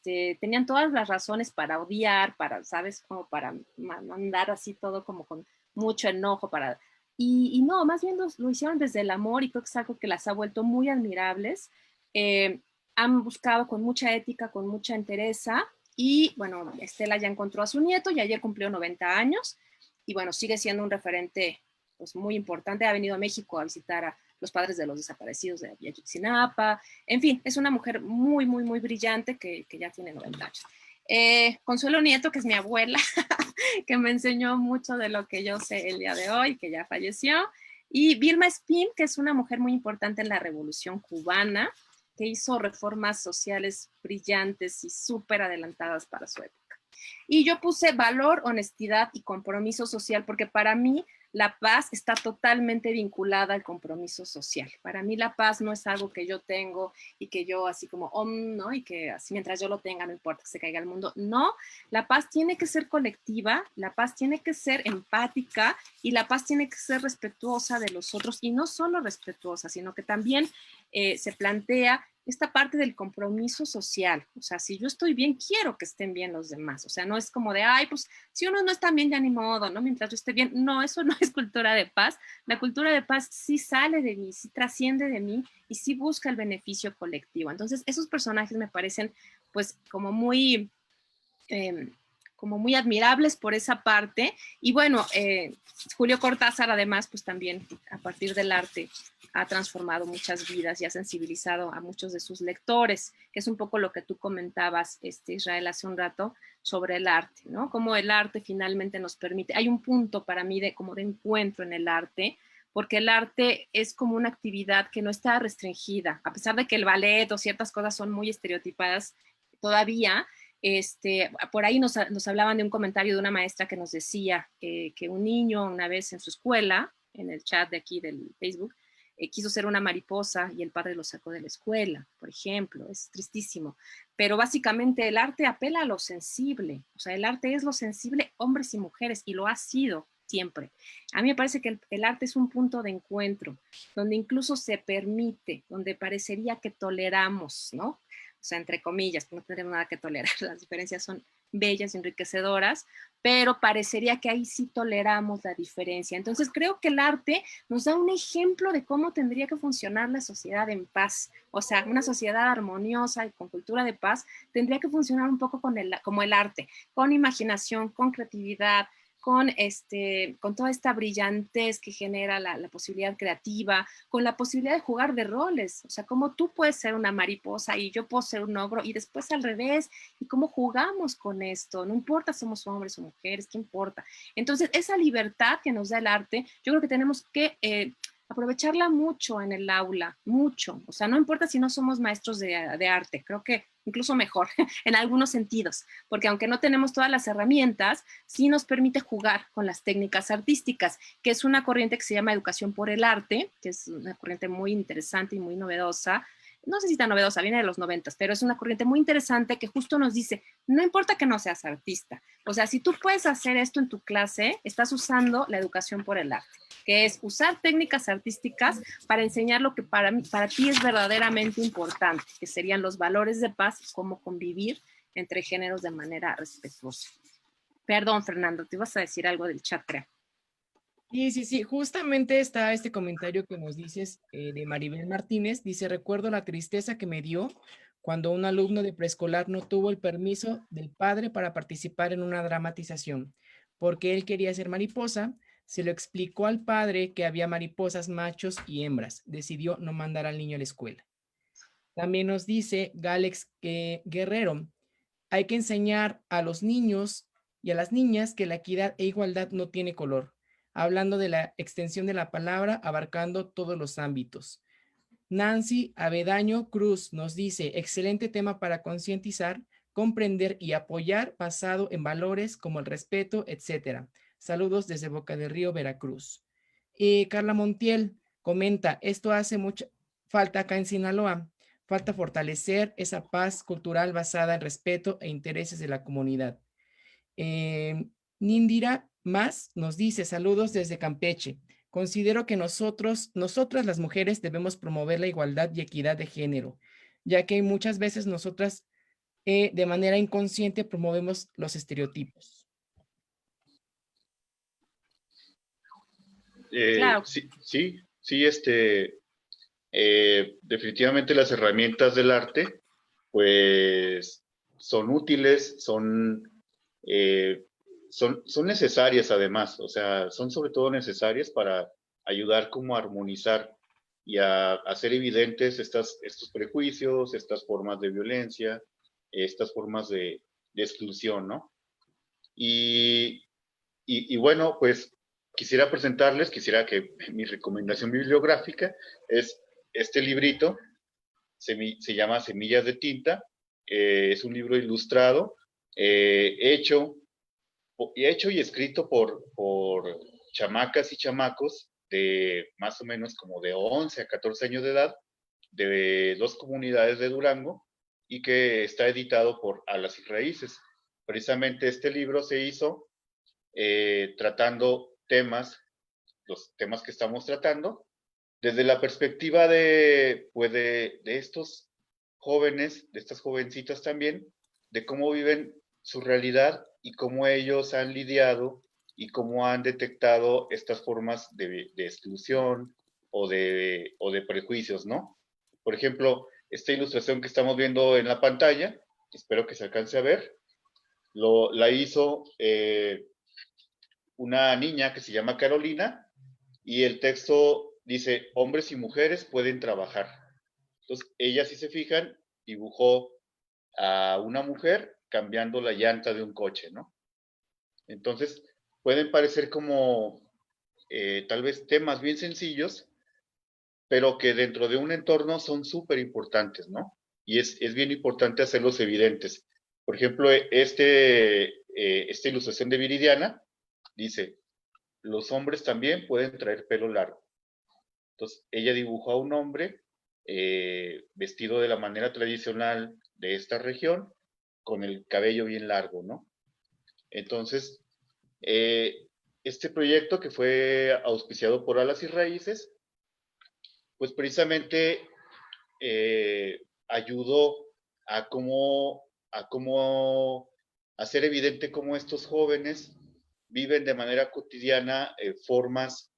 Tenían todas las razones para odiar, ¿sabes? Como para mandar así todo como con mucho enojo, y no, más bien lo hicieron desde el amor, y creo que es algo que las ha vuelto muy admirables. Han buscado con mucha ética, con mucha entereza, y bueno, Estela ya encontró a su nieto y ayer cumplió 90 años, y bueno, sigue siendo un referente pues muy importante. Ha venido a México a visitar a los padres de los desaparecidos de Ayotzinapa. En fin, es una mujer muy brillante que ya tiene 90 años. Consuelo Nieto, que es mi abuela, que me enseñó mucho de lo que yo sé el día de hoy, que ya falleció. Y Vilma Espín, que es una mujer muy importante en la Revolución Cubana, que hizo reformas sociales brillantes y súper adelantadas para su época. Y yo puse valor, honestidad y compromiso social, porque para mí la paz está totalmente vinculada al compromiso social. Para mí la paz no es algo que yo tengo y que yo así como, ¿no? Y que así mientras yo lo tenga, no importa que se caiga el mundo. No, la paz tiene que ser colectiva, la paz tiene que ser empática y la paz tiene que ser respetuosa de los otros, y no solo respetuosa, sino que también se plantea esta parte del compromiso social. O sea, si yo estoy bien, quiero que estén bien los demás. O sea, no es como de, ay, pues si uno no está bien, ya ni modo, ¿no? Mientras yo esté bien. No, eso no es cultura de paz. La cultura de paz sí sale de mí, sí trasciende de mí y sí busca el beneficio colectivo. Entonces, esos personajes me parecen, pues, eh, como muy admirables por esa parte. Y bueno, Julio Cortázar además, pues también a partir del arte ha transformado muchas vidas y ha sensibilizado a muchos de sus lectores, que es un poco lo que tú comentabas, Israel, hace un rato, sobre el arte, ¿no? Cómo el arte finalmente nos permite, hay un punto para mí como de encuentro en el arte, porque el arte es como una actividad que no está restringida, a pesar de que el ballet o ciertas cosas son muy estereotipadas todavía. Por ahí nos hablaban de un comentario de una maestra que nos decía que un niño una vez en su escuela, en el chat de aquí del Facebook, quiso ser una mariposa y el padre lo sacó de la escuela, por ejemplo. Es tristísimo. Pero básicamente el arte apela a lo sensible. O sea, el arte es lo sensible, hombres y mujeres, y lo ha sido siempre. A mí me parece que el arte es un punto de encuentro, donde incluso se permite, donde parecería que toleramos, ¿no? O sea, entre comillas, no tenemos nada que tolerar, las diferencias son bellas y enriquecedoras, pero parecería que ahí sí toleramos la diferencia. Entonces creo que el arte nos da un ejemplo de cómo tendría que funcionar la sociedad en paz. O sea, una sociedad armoniosa y con cultura de paz tendría que funcionar un poco como el arte, con imaginación, con creatividad, con toda esta brillantez que genera la posibilidad creativa, con la posibilidad de jugar de roles, o sea, cómo tú puedes ser una mariposa y yo puedo ser un ogro y después al revés, y cómo jugamos con esto, no importa si somos hombres o mujeres, ¿qué importa? Entonces, esa libertad que nos da el arte, yo creo que tenemos que aprovecharla mucho en el aula, mucho, o sea, no importa si no somos maestros de arte, creo que incluso mejor en algunos sentidos, porque aunque no tenemos todas las herramientas, sí nos permite jugar con las técnicas artísticas, que es una corriente que se llama educación por el arte, que es una corriente muy interesante y muy novedosa. No sé si tan novedosa, viene de los 90, pero es una corriente muy interesante que justo nos dice, no importa que no seas artista, o sea, si tú puedes hacer esto en tu clase, estás usando la educación por el arte, que es usar técnicas artísticas para enseñar lo que para ti es verdaderamente importante, que serían los valores de paz y cómo convivir entre géneros de manera respetuosa. Perdón, Fernando, te ibas a decir algo del chat, creo. Sí, justamente está este comentario que nos dices de Maribel Martínez. Dice, recuerdo la tristeza que me dio cuando un alumno de preescolar no tuvo el permiso del padre para participar en una dramatización, porque él quería ser mariposa. Se lo explicó al padre que había mariposas machos y hembras. Decidió no mandar al niño a la escuela. También nos dice Galex Guerrero, hay que enseñar a los niños y a las niñas que la equidad e igualdad no tiene color, hablando de la extensión de la palabra abarcando todos los ámbitos. Nancy Avedaño Cruz nos dice, excelente tema para concientizar, comprender y apoyar basado en valores como el respeto, etcétera. Saludos desde Boca del Río, Veracruz. Carla Montiel comenta, esto hace mucha falta acá en Sinaloa. Falta fortalecer esa paz cultural basada en respeto e intereses de la comunidad. Nindira Más nos dice, saludos desde Campeche. Considero que nosotras las mujeres debemos promover la igualdad y equidad de género, ya que muchas veces nosotras de manera inconsciente promovemos los estereotipos. Claro. Sí, definitivamente las herramientas del arte, pues, son útiles, son necesarias además, o sea, son sobre todo necesarias para ayudar como a armonizar y a hacer evidentes estos prejuicios, estas formas de violencia, estas formas de exclusión, ¿no? Y bueno, pues quisiera que mi recomendación bibliográfica es este librito, se llama Semillas de Tinta, es un libro ilustrado, hecho y escrito por chamacas y chamacos de más o menos como de 11 a 14 años de edad, de 2 comunidades de Durango, y que está editado por Alas y Raíces. Precisamente este libro se hizo tratando los temas que estamos tratando, desde la perspectiva pues de estos jóvenes, de estas jovencitas también, de cómo viven su realidad y cómo ellos han lidiado y cómo han detectado estas formas de exclusión o de prejuicios, ¿no? Por ejemplo, esta ilustración que estamos viendo en la pantalla, espero que se alcance a ver, la hizo una niña que se llama Carolina, y el texto dice, hombres y mujeres pueden trabajar. Entonces, ella, si se fijan, dibujó a una mujer cambiando la llanta de un coche, ¿no? Entonces, pueden parecer como tal vez temas bien sencillos, pero que dentro de un entorno son súper importantes, ¿no? Y es bien importante hacerlos evidentes. Por ejemplo, esta ilustración de Viridiana dice, los hombres también pueden traer pelo largo. Entonces, ella dibujó a un hombre vestido de la manera tradicional de esta región, con el cabello bien largo, ¿no? Entonces, este proyecto que fue auspiciado por Alas y Raíces, pues precisamente ayudó a cómo hacer evidente cómo estos jóvenes viven de manera cotidiana formas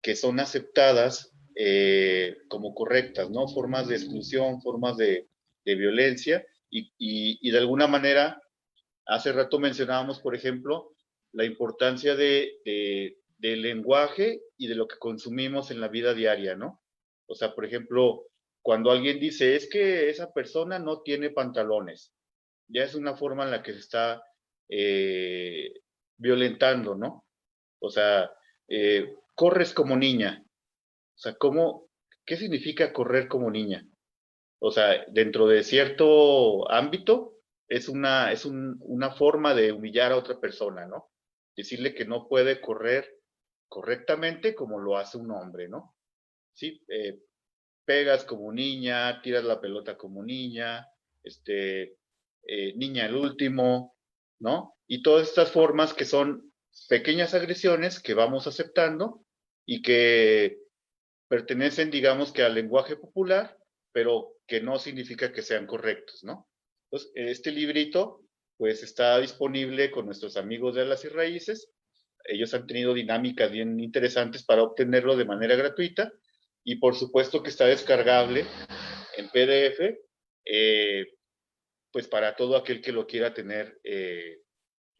que son aceptadas como correctas, ¿no? Formas de exclusión, formas de violencia y de alguna manera, hace rato mencionábamos, por ejemplo, la importancia del lenguaje y de lo que consumimos en la vida diaria, ¿no? O sea, por ejemplo, cuando alguien dice, es que esa persona no tiene pantalones, ya es una forma en la que se está violentando, ¿no? O sea, corres como niña. O sea, ¿qué significa correr como niña? O sea, dentro de cierto ámbito, es una forma de humillar a otra persona, ¿no? Decirle que no puede correr correctamente como lo hace un hombre, ¿no? Sí, pegas como niña, tiras la pelota como niña, niña el último, ¿no? Y todas estas formas que son pequeñas agresiones que vamos aceptando y que pertenecen, digamos que al lenguaje popular, pero que no significa que sean correctos, ¿no? Entonces, este librito, pues está disponible con nuestros amigos de Alas y Raíces. Ellos han tenido dinámicas bien interesantes para obtenerlo de manera gratuita y por supuesto que está descargable en PDF, pues para todo aquel que lo quiera tener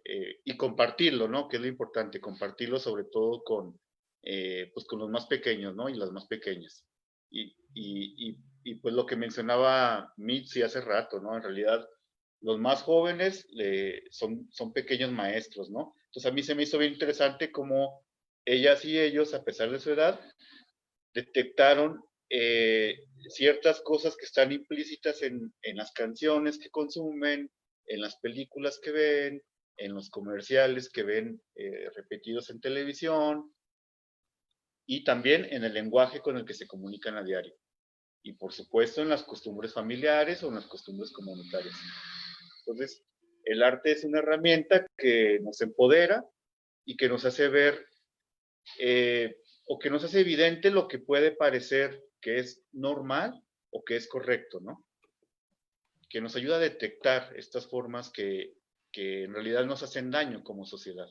y compartirlo, ¿no? Que es lo importante, compartirlo sobre todo pues con los más pequeños, ¿no? Y las más pequeñas. Y pues lo que mencionaba Mitzi hace rato, ¿no? En realidad, los más jóvenes son pequeños maestros, ¿no? Entonces a mí se me hizo bien interesante cómo ellas y ellos, a pesar de su edad, detectaron ciertas cosas que están implícitas en las canciones que consumen, en las películas que ven, en los comerciales que ven repetidos en televisión y también en el lenguaje con el que se comunican a diario. Y por supuesto en las costumbres familiares o en las costumbres comunitarias. Entonces, el arte es una herramienta que nos empodera y que nos hace ver o que nos hace evidente lo que puede parecer que es normal o que es correcto, ¿no? Que nos ayuda a detectar estas formas que en realidad nos hacen daño como sociedad.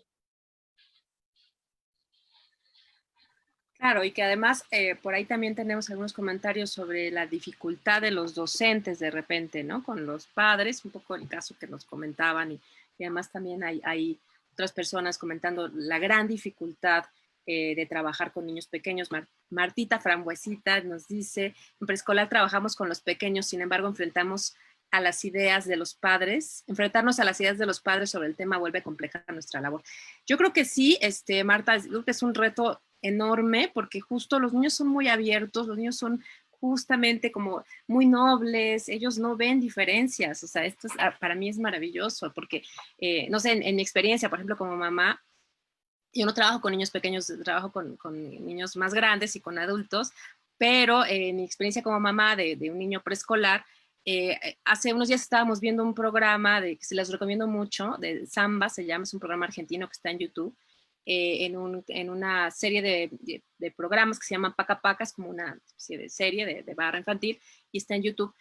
Claro, y que además por ahí también tenemos algunos comentarios sobre la dificultad de los docentes de repente, ¿no? Con los padres, un poco el caso que nos comentaban y además también hay otras personas comentando la gran dificultad de trabajar con niños pequeños. Martita Frambuesita nos dice, en preescolar trabajamos con los pequeños, sin embargo enfrentarnos a las ideas de los padres sobre el tema vuelve compleja nuestra labor. Yo creo que sí, Marta, creo que es un reto enorme porque justo los niños son muy abiertos, los niños son justamente como muy nobles, ellos no ven diferencias, o sea, esto es, para mí es maravilloso porque, no sé, en mi experiencia, por ejemplo, como mamá, Yo no trabajo con niños pequeños, trabajo con niños más grandes y con adultos, pero en mi experiencia como mamá de un niño preescolar, hace unos días estábamos viendo un programa que se les recomiendo mucho, de Samba, se llama, es un programa argentino que está en YouTube, en una serie de programas que se llaman Paca Paca, es como una especie de serie de barra infantil, y está en YouTube.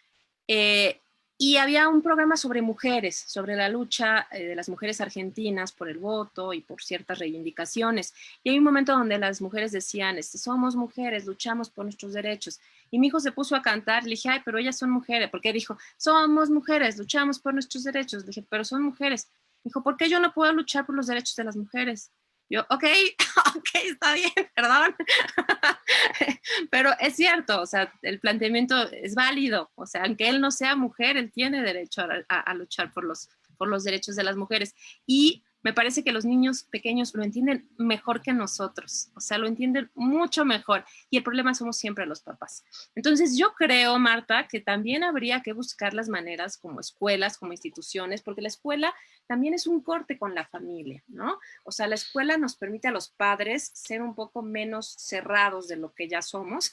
Eh, y había un programa sobre mujeres, sobre la lucha de las mujeres argentinas por el voto y por ciertas reivindicaciones. Y hay un momento donde las mujeres decían, somos mujeres, luchamos por nuestros derechos. Y mi hijo se puso a cantar, le dije, ay, pero ellas son mujeres, porque dijo, somos mujeres, luchamos por nuestros derechos. Le dije, pero son mujeres. Dijo, ¿por qué yo no puedo luchar por los derechos de las mujeres? Yo, ok, ok, está bien, perdón. Pero es cierto, o sea, el planteamiento es válido. O sea, aunque él no sea mujer, él tiene derecho a luchar por los derechos de las mujeres. Y me parece que los niños pequeños lo entienden mejor que nosotros. O sea, lo entienden mucho mejor. Y el problema somos siempre los papás. Entonces, yo creo, Marta, que también habría que buscar las maneras como escuelas, como instituciones, porque la escuela también es un corte con la familia, ¿no? O sea, la escuela nos permite a los padres ser un poco menos cerrados de lo que ya somos.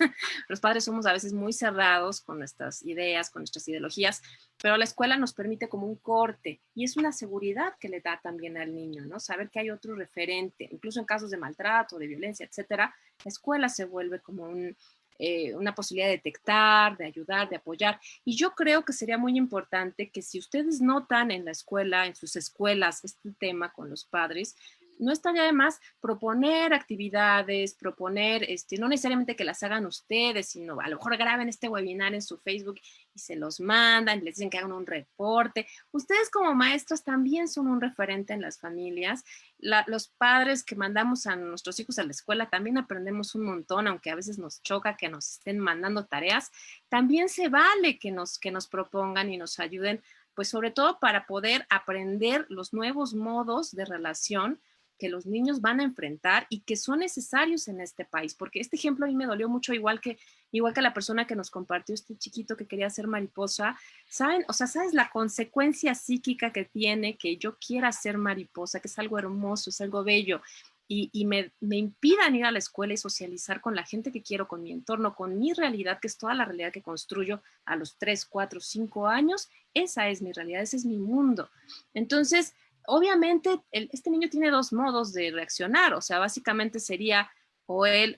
Los padres somos a veces muy cerrados con nuestras ideas, con nuestras ideologías, pero la escuela nos permite como un corte y es una seguridad que le da también al niño, ¿no? Saber que hay otro referente, incluso en casos de maltrato, de violencia, etcétera, la escuela se vuelve como una posibilidad de detectar, de ayudar, de apoyar. Y yo creo que sería muy importante que si ustedes notan en la escuela, en sus escuelas, este tema con los padres, no estaría de más proponer actividades, proponer, no necesariamente que las hagan ustedes, sino a lo mejor graben este webinar en su Facebook y se los mandan, les dicen que hagan un reporte. Ustedes como maestros también son un referente en las familias. Los padres que mandamos a nuestros hijos a la escuela también aprendemos un montón, aunque a veces nos choca que nos estén mandando tareas. También se vale que nos propongan y nos ayuden, pues sobre todo para poder aprender los nuevos modos de relación que los niños van a enfrentar y que son necesarios en este país, porque este ejemplo a mí me dolió mucho, igual que la persona que nos compartió este chiquito que quería ser mariposa, ¿saben? O sea, ¿sabes la consecuencia psíquica que tiene que yo quiera ser mariposa, que es algo hermoso, es algo bello, y me impidan ir a la escuela y socializar con la gente que quiero, con mi entorno, con mi realidad, que es toda la realidad que construyo a los 3, 4, 5 años? Esa es mi realidad, ese es mi mundo. Entonces, obviamente, este niño tiene dos modos de reaccionar, o sea, básicamente sería, o él,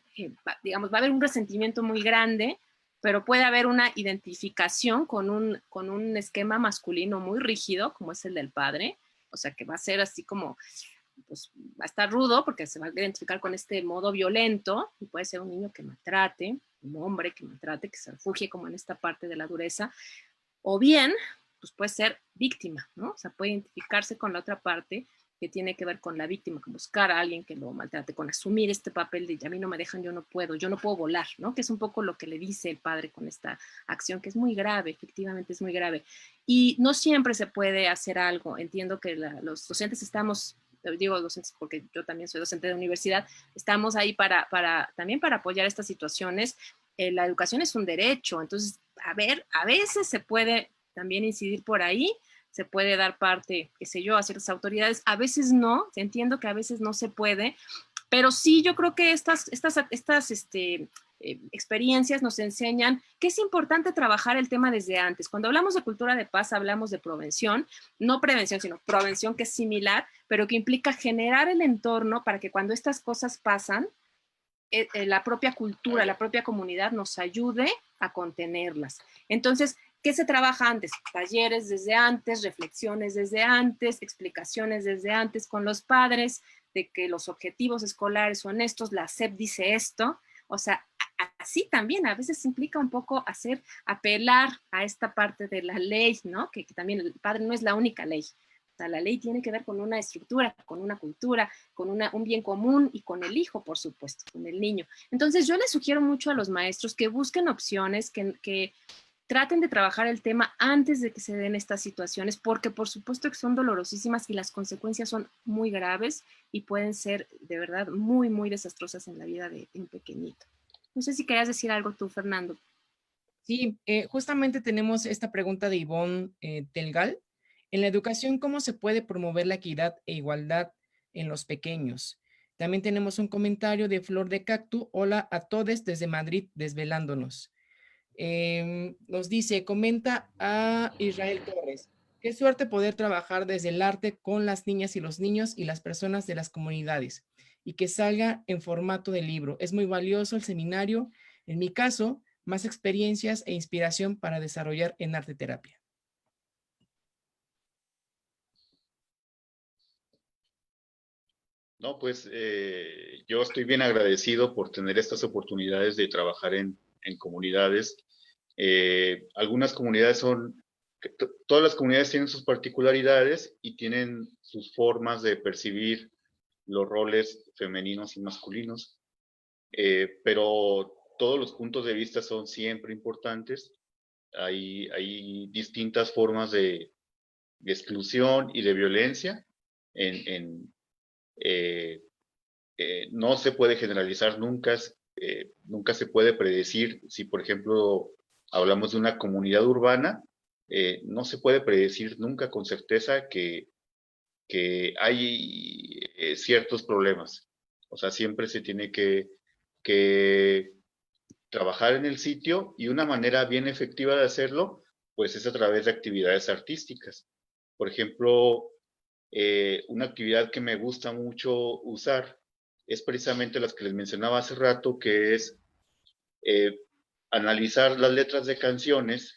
digamos, va a haber un resentimiento muy grande, pero puede haber una identificación con un esquema masculino muy rígido, como es el del padre, o sea, que va a ser así como, pues, va a estar rudo porque se va a identificar con este modo violento, y puede ser un niño que maltrate, un hombre que maltrate, que se refugie como en esta parte de la dureza, o bien, pues puede ser víctima, ¿no? O sea, puede identificarse con la otra parte que tiene que ver con la víctima, con buscar a alguien que lo maltrate, con asumir este papel de a mí no me dejan, yo no puedo volar, ¿no? Que es un poco lo que le dice el padre con esta acción, que es muy grave, efectivamente es muy grave. Y no siempre se puede hacer algo. Entiendo que los docentes estamos, digo docentes porque yo también soy docente de universidad, estamos ahí también para apoyar estas situaciones. La educación es un derecho, entonces, a veces se puede también incidir por ahí, se puede dar parte, qué sé yo, a ciertas autoridades, a veces no, entiendo que a veces no se puede, pero sí yo creo que estas experiencias nos enseñan que es importante trabajar el tema desde antes. Cuando hablamos de cultura de paz, hablamos de prevención, no prevención, sino prevención, que es similar, pero que implica generar el entorno para que cuando estas cosas pasan, la propia cultura, la propia comunidad nos ayude a contenerlas. Entonces, ¿qué se trabaja antes? Talleres desde antes, reflexiones desde antes, explicaciones desde antes con los padres de que los objetivos escolares son estos, la SEP dice esto. O sea, así también a veces implica un poco apelar a esta parte de la ley, ¿no? Que también el padre no es la única ley. O sea, la ley tiene que ver con una estructura, con una cultura, con un bien común y con el hijo, por supuesto, con el niño. Entonces, yo les sugiero mucho a los maestros que busquen opciones, que traten de trabajar el tema antes de que se den estas situaciones, porque por supuesto que son dolorosísimas y las consecuencias son muy graves y pueden ser de verdad muy, muy desastrosas en la vida de un pequeñito. No sé si querías decir algo tú, Fernando. Sí, justamente tenemos esta pregunta de Ivonne Telgal. En la educación, ¿cómo se puede promover la equidad e igualdad en los pequeños? También tenemos un comentario de Flor de Cactu. Hola a todos desde Madrid, desvelándonos. Nos dice, comenta a Israel Torres. Qué suerte poder trabajar desde el arte con las niñas y los niños y las personas de las comunidades y que salga en formato de libro. Es muy valioso el seminario. En mi caso, más experiencias e inspiración para desarrollar en arte terapia. No, pues yo estoy bien agradecido por tener estas oportunidades de trabajar en comunidades. Algunas comunidades todas las comunidades tienen sus particularidades y tienen sus formas de percibir los roles femeninos y masculinos, pero todos los puntos de vista son siempre importantes. Hay distintas formas de exclusión y de violencia eh, no se puede generalizar nunca, nunca se puede predecir si, por ejemplo, hablamos de una comunidad urbana, no se puede predecir nunca con certeza que hay ciertos problemas. O sea, siempre se tiene que trabajar en el sitio y una manera bien efectiva de hacerlo, pues es a través de actividades artísticas. Por ejemplo, una actividad que me gusta mucho usar es precisamente las que les mencionaba hace rato, que es analizar las letras de canciones.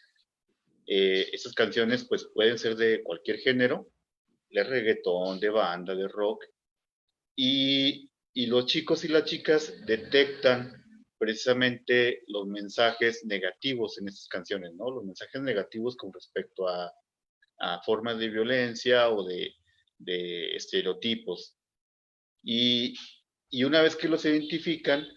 Esas canciones pues pueden ser de cualquier género, de reggaetón, de banda, de rock, y los chicos y las chicas detectan precisamente los mensajes negativos en esas canciones, ¿no? Los mensajes negativos con respecto a formas de violencia o de estereotipos. Y, y una vez que los identifican,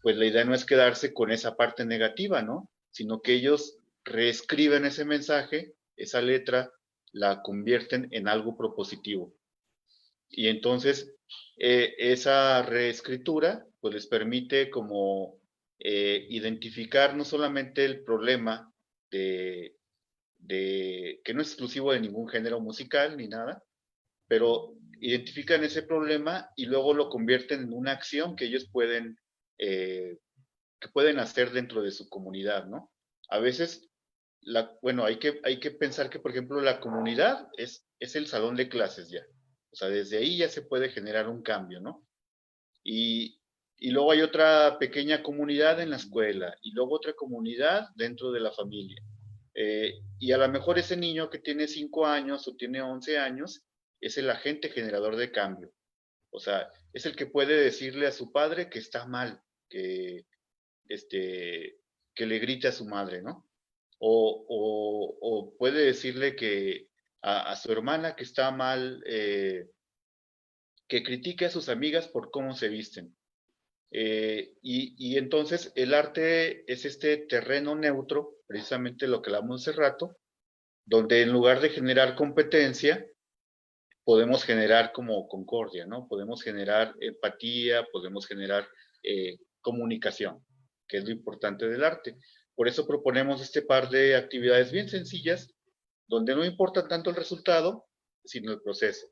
pues la idea no es quedarse con esa parte negativa, ¿no? Sino que ellos reescriben ese mensaje, esa letra, la convierten en algo propositivo. Y entonces esa reescritura pues les permite como identificar no solamente el problema que no es exclusivo de ningún género musical ni nada, pero identifican ese problema y luego lo convierten en una acción que pueden hacer dentro de su comunidad, ¿no? A veces, bueno, hay que pensar que, por ejemplo, la comunidad es el salón de clases ya. O sea, desde ahí ya se puede generar un cambio, ¿no? Y luego hay otra pequeña comunidad en la escuela y luego otra comunidad dentro de la familia. Y a lo mejor ese niño que tiene 5 años o tiene 11 años es el agente generador de cambio. O sea, es el que puede decirle a su padre que está mal, que le grite a su madre, ¿no? O puede decirle que a su hermana que está mal, que critique a sus amigas por cómo se visten. Y entonces el arte es este terreno neutro, precisamente lo que hablamos hace rato, donde en lugar de generar competencia, podemos generar como concordia, ¿no? Podemos generar empatía, podemos generar comunicación, que es lo importante del arte. Por eso proponemos este par de actividades bien sencillas, donde no importa tanto el resultado, sino el proceso.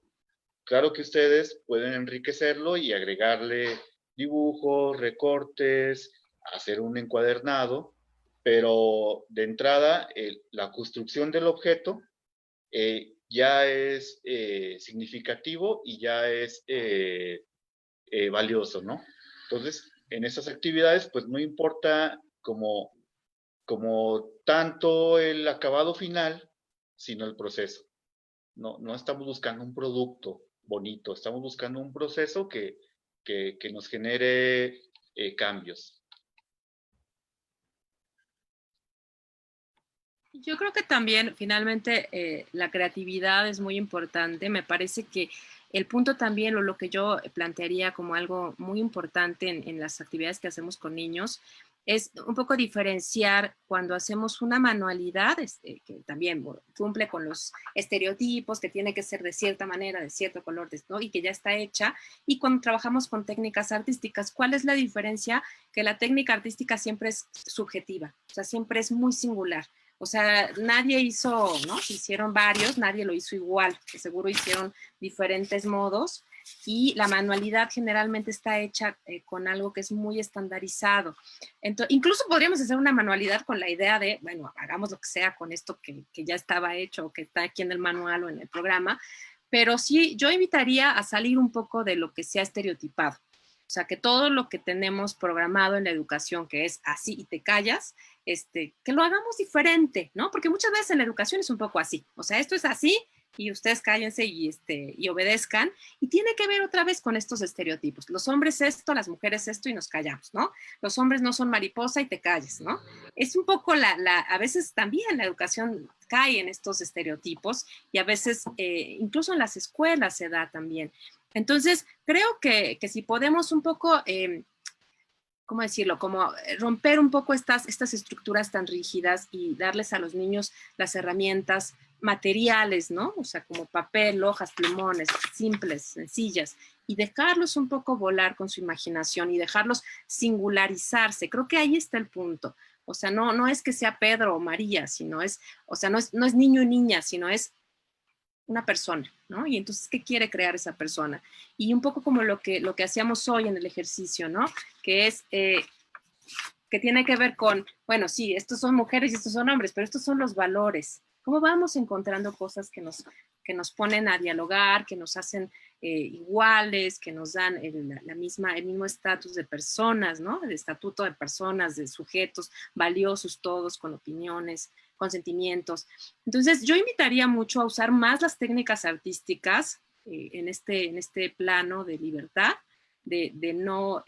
Claro que ustedes pueden enriquecerlo y agregarle dibujos, recortes, hacer un encuadernado, pero de entrada la construcción del objeto ya es significativo y ya es valioso, ¿no? Entonces, en esas actividades, pues no importa como tanto el acabado final, sino el proceso. No estamos buscando un producto bonito, estamos buscando un proceso que nos genere cambios. Yo creo que también finalmente la creatividad es muy importante. Me parece que el punto también, o lo que yo plantearía como algo muy importante en las actividades que hacemos con niños, es un poco diferenciar cuando hacemos una manualidad, que también cumple con los estereotipos, que tiene que ser de cierta manera, de cierto color, ¿no? Y que ya está hecha, y cuando trabajamos con técnicas artísticas. ¿Cuál es la diferencia? Que la técnica artística siempre es subjetiva, o sea, siempre es muy singular. O sea, nadie hizo, ¿no? Hicieron varios, nadie lo hizo igual, que seguro hicieron diferentes modos, y la manualidad generalmente está hecha con algo que es muy estandarizado. Entonces, incluso podríamos hacer una manualidad con la idea de, bueno, hagamos lo que sea con esto que ya estaba hecho o que está aquí en el manual o en el programa, pero sí, yo invitaría a salir un poco de lo que se ha estereotipado. O sea, que todo lo que tenemos programado en la educación, que es así y te callas, que lo hagamos diferente, ¿no? Porque muchas veces en la educación es un poco así. O sea, esto es así y ustedes cállense y obedezcan. Y tiene que ver otra vez con estos estereotipos. Los hombres esto, las mujeres esto y nos callamos, ¿no? Los hombres no son mariposa y te calles, ¿no? Es un poco a veces también la educación cae en estos estereotipos y a veces incluso en las escuelas se da también. Entonces, creo que si podemos un poco, ¿cómo decirlo? Como romper un poco estas estructuras tan rígidas y darles a los niños las herramientas materiales, ¿no? O sea, como papel, hojas, plumones, simples, sencillas, y dejarlos un poco volar con su imaginación y dejarlos singularizarse. Creo que ahí está el punto. O sea, no es que sea Pedro o María, sino es, o sea, no es niño y niña, sino es una persona, ¿no? Y entonces, ¿qué quiere crear esa persona? Y un poco como lo que hacíamos hoy en el ejercicio, ¿no? Que es, que tiene que ver con, bueno, sí, estos son mujeres y estos son hombres, pero estos son los valores. ¿Cómo vamos encontrando cosas que nos ponen a dialogar, que nos hacen iguales, que nos dan el mismo estatus de personas, ¿no? El estatuto de personas, de sujetos valiosos todos, con opiniones, con sentimientos. Entonces, yo invitaría mucho a usar más las técnicas artísticas en este plano de libertad, de no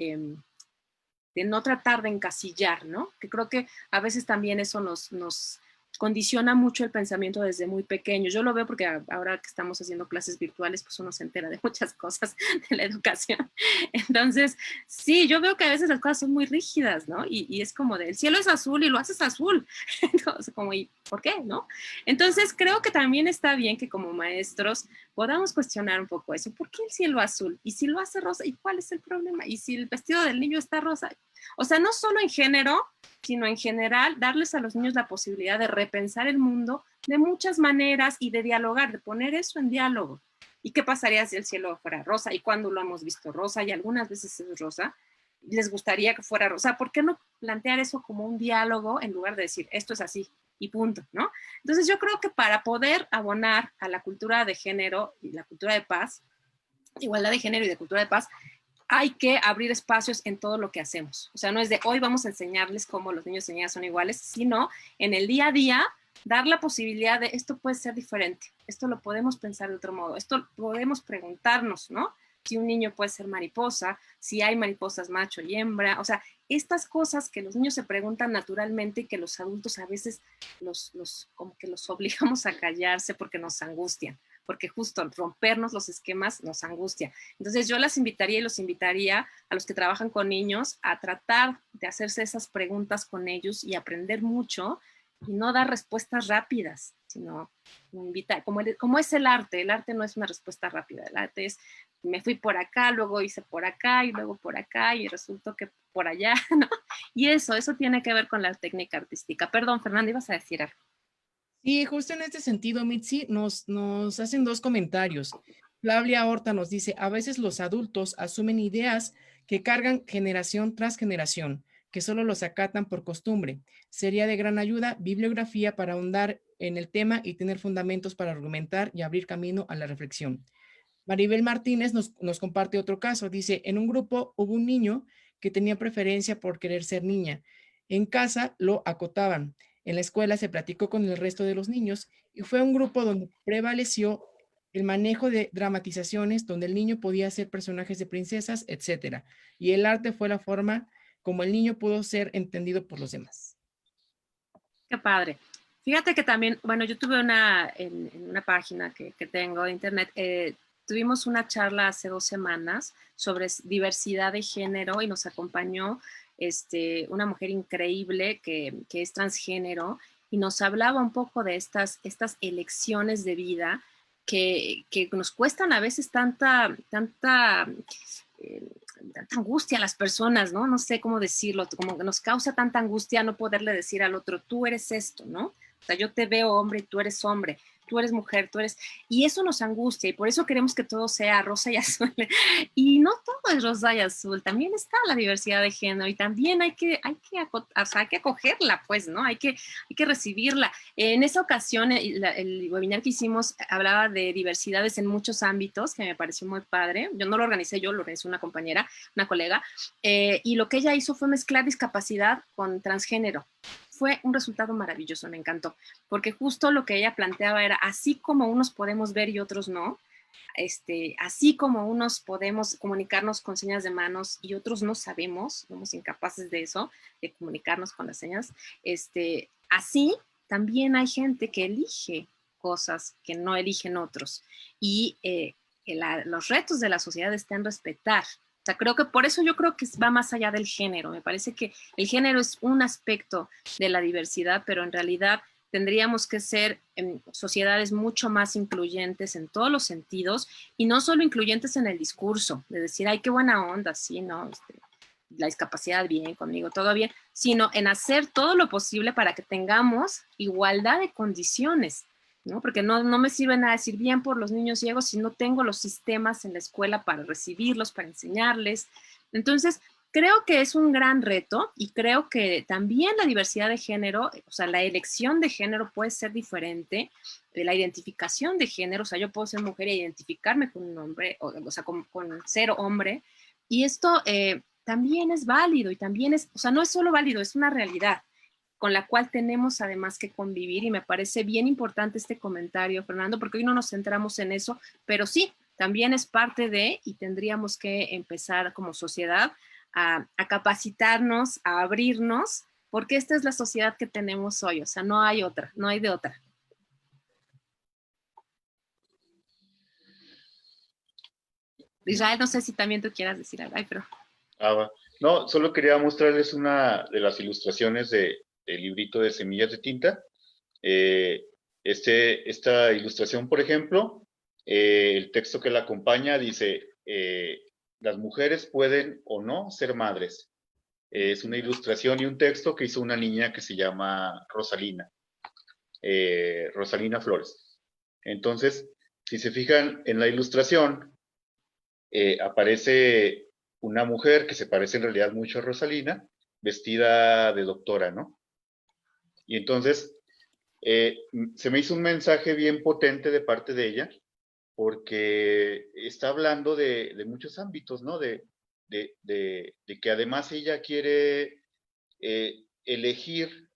tratar de encasillar, ¿no? Que creo que a veces también eso nos condiciona mucho el pensamiento desde muy pequeño. Yo lo veo porque ahora que estamos haciendo clases virtuales, pues uno se entera de muchas cosas de la educación. Entonces, sí, yo veo que a veces las cosas son muy rígidas, ¿no? Y es como de, el cielo es azul y lo haces azul. Entonces, como, ¿y por qué, no? Entonces, creo que también está bien que como maestros podamos cuestionar un poco eso. ¿Por qué el cielo azul? Y si lo hace rosa, ¿y cuál es el problema? Y si el vestido del niño está rosa. O sea, no solo en género, sino en general, darles a los niños la posibilidad de repensar el mundo de muchas maneras y de dialogar, de poner eso en diálogo. ¿Y qué pasaría si el cielo fuera rosa? ¿Y cuándo lo hemos visto rosa? Y algunas veces es rosa. ¿Les gustaría que fuera rosa? ¿Por qué no plantear eso como un diálogo en lugar de decir, esto es así y punto, ¿no? Entonces yo creo que para poder abonar a la cultura de género y la cultura de paz, igualdad de género y de cultura de paz, hay que abrir espacios en todo lo que hacemos. O sea, no es de hoy vamos a enseñarles cómo los niños y niñas son iguales, sino en el día a día dar la posibilidad de esto puede ser diferente, esto lo podemos pensar de otro modo, esto podemos preguntarnos, ¿no? Si un niño puede ser mariposa, si hay mariposas macho y hembra, o sea, estas cosas que los niños se preguntan naturalmente y que los adultos a veces como que los obligamos a callarse porque nos angustian, porque justo rompernos los esquemas nos angustia. Entonces yo las invitaría y los invitaría a los que trabajan con niños a tratar de hacerse esas preguntas con ellos y aprender mucho y no dar respuestas rápidas, sino invitar, como es el arte no es una respuesta rápida, el arte es, me fui por acá, luego hice por acá y luego por acá y resultó que por allá, ¿no? Y eso tiene que ver con la técnica artística. Perdón, Fernanda, ibas a decir algo. Y justo en este sentido, Mitzi, nos hacen dos comentarios. Flavia Horta nos dice, a veces los adultos asumen ideas que cargan generación tras generación, que solo los acatan por costumbre. Sería de gran ayuda bibliografía para ahondar en el tema y tener fundamentos para argumentar y abrir camino a la reflexión. Maribel Martínez nos comparte otro caso. Dice, en un grupo hubo un niño que tenía preferencia por querer ser niña. En casa lo acotaban. En la escuela se platicó con el resto de los niños y fue un grupo donde prevaleció el manejo de dramatizaciones, donde el niño podía ser personajes de princesas, etcétera. Y el arte fue la forma como el niño pudo ser entendido por los demás. Qué padre. Fíjate que también, bueno, yo tuve en una página que tengo de internet, tuvimos una charla hace 2 semanas sobre diversidad de género y nos acompañó una mujer increíble que es transgénero y nos hablaba un poco de estas elecciones de vida que nos cuestan a veces tanta angustia a las personas, ¿no? No sé cómo decirlo, como que nos causa tanta angustia no poderle decir al otro, tú eres esto, ¿no? O sea, yo te veo hombre y tú eres hombre, tú eres mujer, tú eres... Y eso nos angustia y por eso queremos que todo sea rosa y azul. Y no todo es rosa y azul, también está la diversidad de género y también hay que acogerla, pues, ¿no? Hay que recibirla. En esa ocasión, el webinar que hicimos hablaba de diversidades en muchos ámbitos, que me pareció muy padre. Yo no lo organicé yo, lo organizó una compañera, una colega, y lo que ella hizo fue mezclar discapacidad con transgénero. Fue un resultado maravilloso, me encantó, porque justo lo que ella planteaba era, así como unos podemos ver y otros no, así como unos podemos comunicarnos con señas de manos y otros no sabemos, somos incapaces de eso, de comunicarnos con las señas, así también hay gente que elige cosas que no eligen otros. Y los retos de la sociedad están en respetar. O sea, creo que por eso yo creo que va más allá del género. Me parece que el género es un aspecto de la diversidad, pero en realidad tendríamos que ser sociedades mucho más incluyentes en todos los sentidos y no solo incluyentes en el discurso, de decir, ay, qué buena onda, sí, ¿no? La discapacidad bien, conmigo todo bien, sino en hacer todo lo posible para que tengamos igualdad de condiciones, ¿no? Porque no me sirve nada decir bien por los niños ciegos si no tengo los sistemas en la escuela para recibirlos, para enseñarles. Entonces, creo que es un gran reto y creo que también la diversidad de género, o sea, la elección de género puede ser diferente, la identificación de género, o sea, yo puedo ser mujer e identificarme con un hombre, o sea, con ser hombre, y esto también es válido y también es, o sea, no es solo válido, es una realidad con la cual tenemos además que convivir y me parece bien importante este comentario, Fernando, porque hoy no nos centramos en eso, pero sí, también es parte de y tendríamos que empezar como sociedad a capacitarnos, a abrirnos, porque esta es la sociedad que tenemos hoy, o sea, no hay otra, no hay de otra. Israel, no sé si también tú quieras decir algo, ay, pero... No, solo quería mostrarles una de las ilustraciones del librito de Semillas de Tinta. Esta ilustración, por ejemplo, el texto que la acompaña dice, las mujeres pueden o no ser madres. Es una ilustración y un texto que hizo una niña que se llama Rosalina, Rosalina Flores. Entonces, si se fijan en la ilustración, aparece una mujer que se parece en realidad mucho a Rosalina, vestida de doctora, ¿no? Y entonces, se me hizo un mensaje bien potente de parte de ella, porque está hablando de muchos ámbitos, ¿no? De que además ella quiere elegir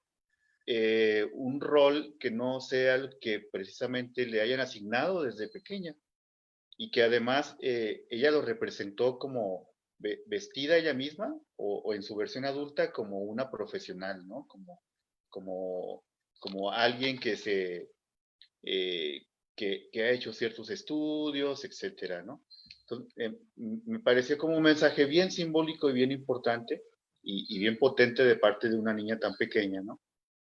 un rol que no sea el que precisamente le hayan asignado desde pequeña y que además ella lo representó como vestida ella misma o en su versión adulta como una profesional, ¿no? Como alguien que que ha hecho ciertos estudios, etcétera, ¿no? Entonces, me pareció como un mensaje bien simbólico y bien importante y bien potente de parte de una niña tan pequeña, ¿no?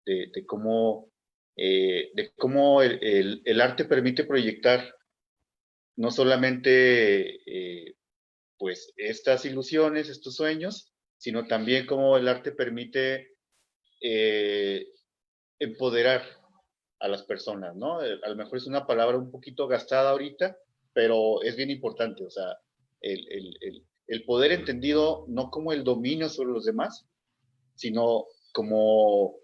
De cómo el arte permite proyectar no solamente pues estas ilusiones, estos sueños, sino también cómo el arte permite empoderar a las personas, ¿no? A lo mejor es una palabra un poquito gastada ahorita, pero es bien importante, o sea, el poder entendido no como el dominio sobre los demás, sino como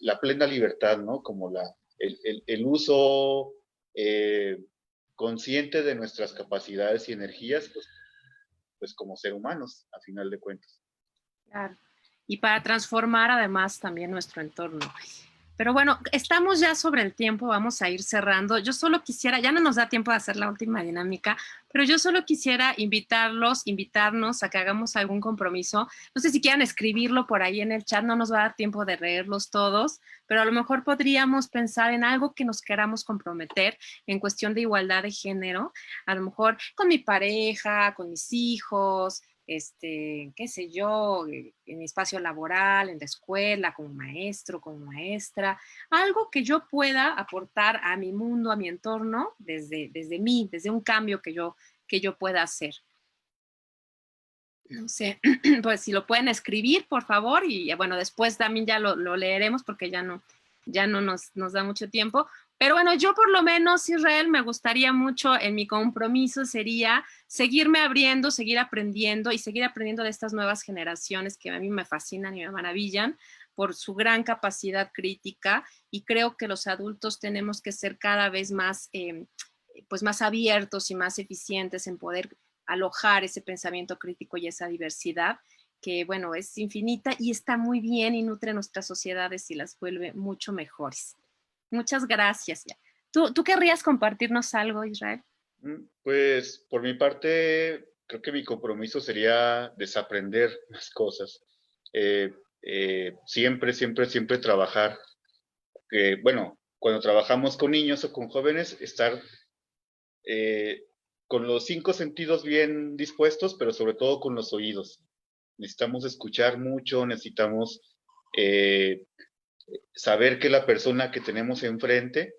la plena libertad, ¿no? Como el uso consciente de nuestras capacidades y energías, pues como ser humanos, a final de cuentas. Claro. Y para transformar además también nuestro entorno. Pero bueno, estamos ya sobre el tiempo, vamos a ir cerrando. Yo solo quisiera, ya no nos da tiempo de hacer la última dinámica, pero yo solo quisiera invitarnos a que hagamos algún compromiso. No sé si quieran escribirlo por ahí en el chat, no nos va a dar tiempo de leerlos todos, pero a lo mejor podríamos pensar en algo que nos queramos comprometer en cuestión de igualdad de género, a lo mejor con mi pareja, con mis hijos, qué sé yo, en mi espacio laboral, en la escuela, como maestro, como maestra, algo que yo pueda aportar a mi mundo, a mi entorno, desde mí, desde un cambio que yo pueda hacer. No sé, pues si lo pueden escribir, por favor, y bueno, después también ya lo leeremos porque ya no ya no nos da mucho tiempo. Pero bueno, yo por lo menos, Israel, me gustaría mucho, en mi compromiso sería seguirme abriendo, seguir aprendiendo y seguir aprendiendo de estas nuevas generaciones que a mí me fascinan y me maravillan por su gran capacidad crítica, y creo que los adultos tenemos que ser cada vez más, pues más abiertos y más eficientes en poder alojar ese pensamiento crítico y esa diversidad que, bueno, es infinita y está muy bien y nutre nuestras sociedades y las vuelve mucho mejores. Muchas gracias. ¿Tú querrías compartirnos algo, Israel? Pues por mi parte, creo que mi compromiso sería desaprender las cosas. Siempre, siempre, siempre trabajar. Bueno, cuando trabajamos con niños o con jóvenes, estar con los 5 sentidos bien dispuestos, pero sobre todo con los oídos. Necesitamos escuchar mucho, necesitamos eh, saber que la persona que tenemos enfrente,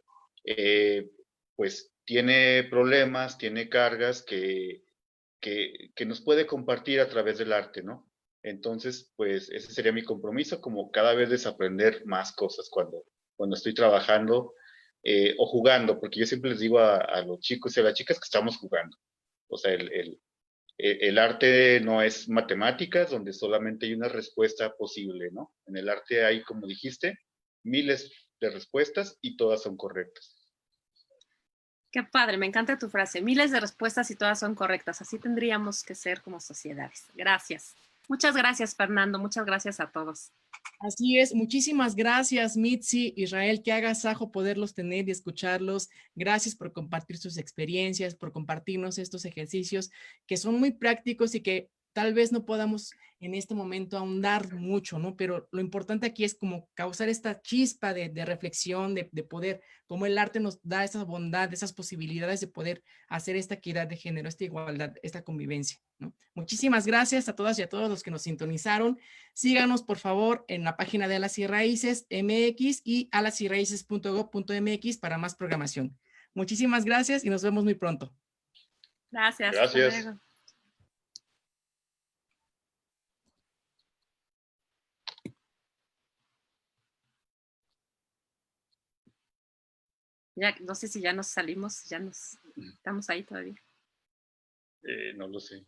pues tiene problemas, tiene cargas que nos puede compartir a través del arte, ¿no? Entonces, pues ese sería mi compromiso, como cada vez desaprender más cosas cuando estoy trabajando o jugando, porque yo siempre les digo a los chicos y a las chicas que estamos jugando. O sea, el arte no es matemáticas, donde solamente hay una respuesta posible, ¿no? En el arte hay, como dijiste, miles de respuestas y todas son correctas. Qué padre, me encanta tu frase. Miles de respuestas y todas son correctas. Así tendríamos que ser como sociedades. Gracias. Muchas gracias, Fernando. Muchas gracias a todos. Así es, muchísimas gracias, Mitzi, Israel, qué agasajo poderlos tener y escucharlos. Gracias por compartir sus experiencias, por compartirnos estos ejercicios que son muy prácticos y que tal vez no podamos en este momento ahondar mucho, ¿no? Pero lo importante aquí es como causar esta chispa de reflexión, de poder, como el arte nos da esa bondad, esas posibilidades de poder hacer esta equidad de género, esta igualdad, esta convivencia, ¿no? Muchísimas gracias a todas y a todos los que nos sintonizaron. Síganos, por favor, en la página de Alas y Raíces MX y alasyraíces.gov.mx para más programación. Muchísimas gracias y nos vemos muy pronto. Gracias. Gracias. Hasta luego. Ya, no sé si ya nos salimos, estamos ahí todavía. No lo sé.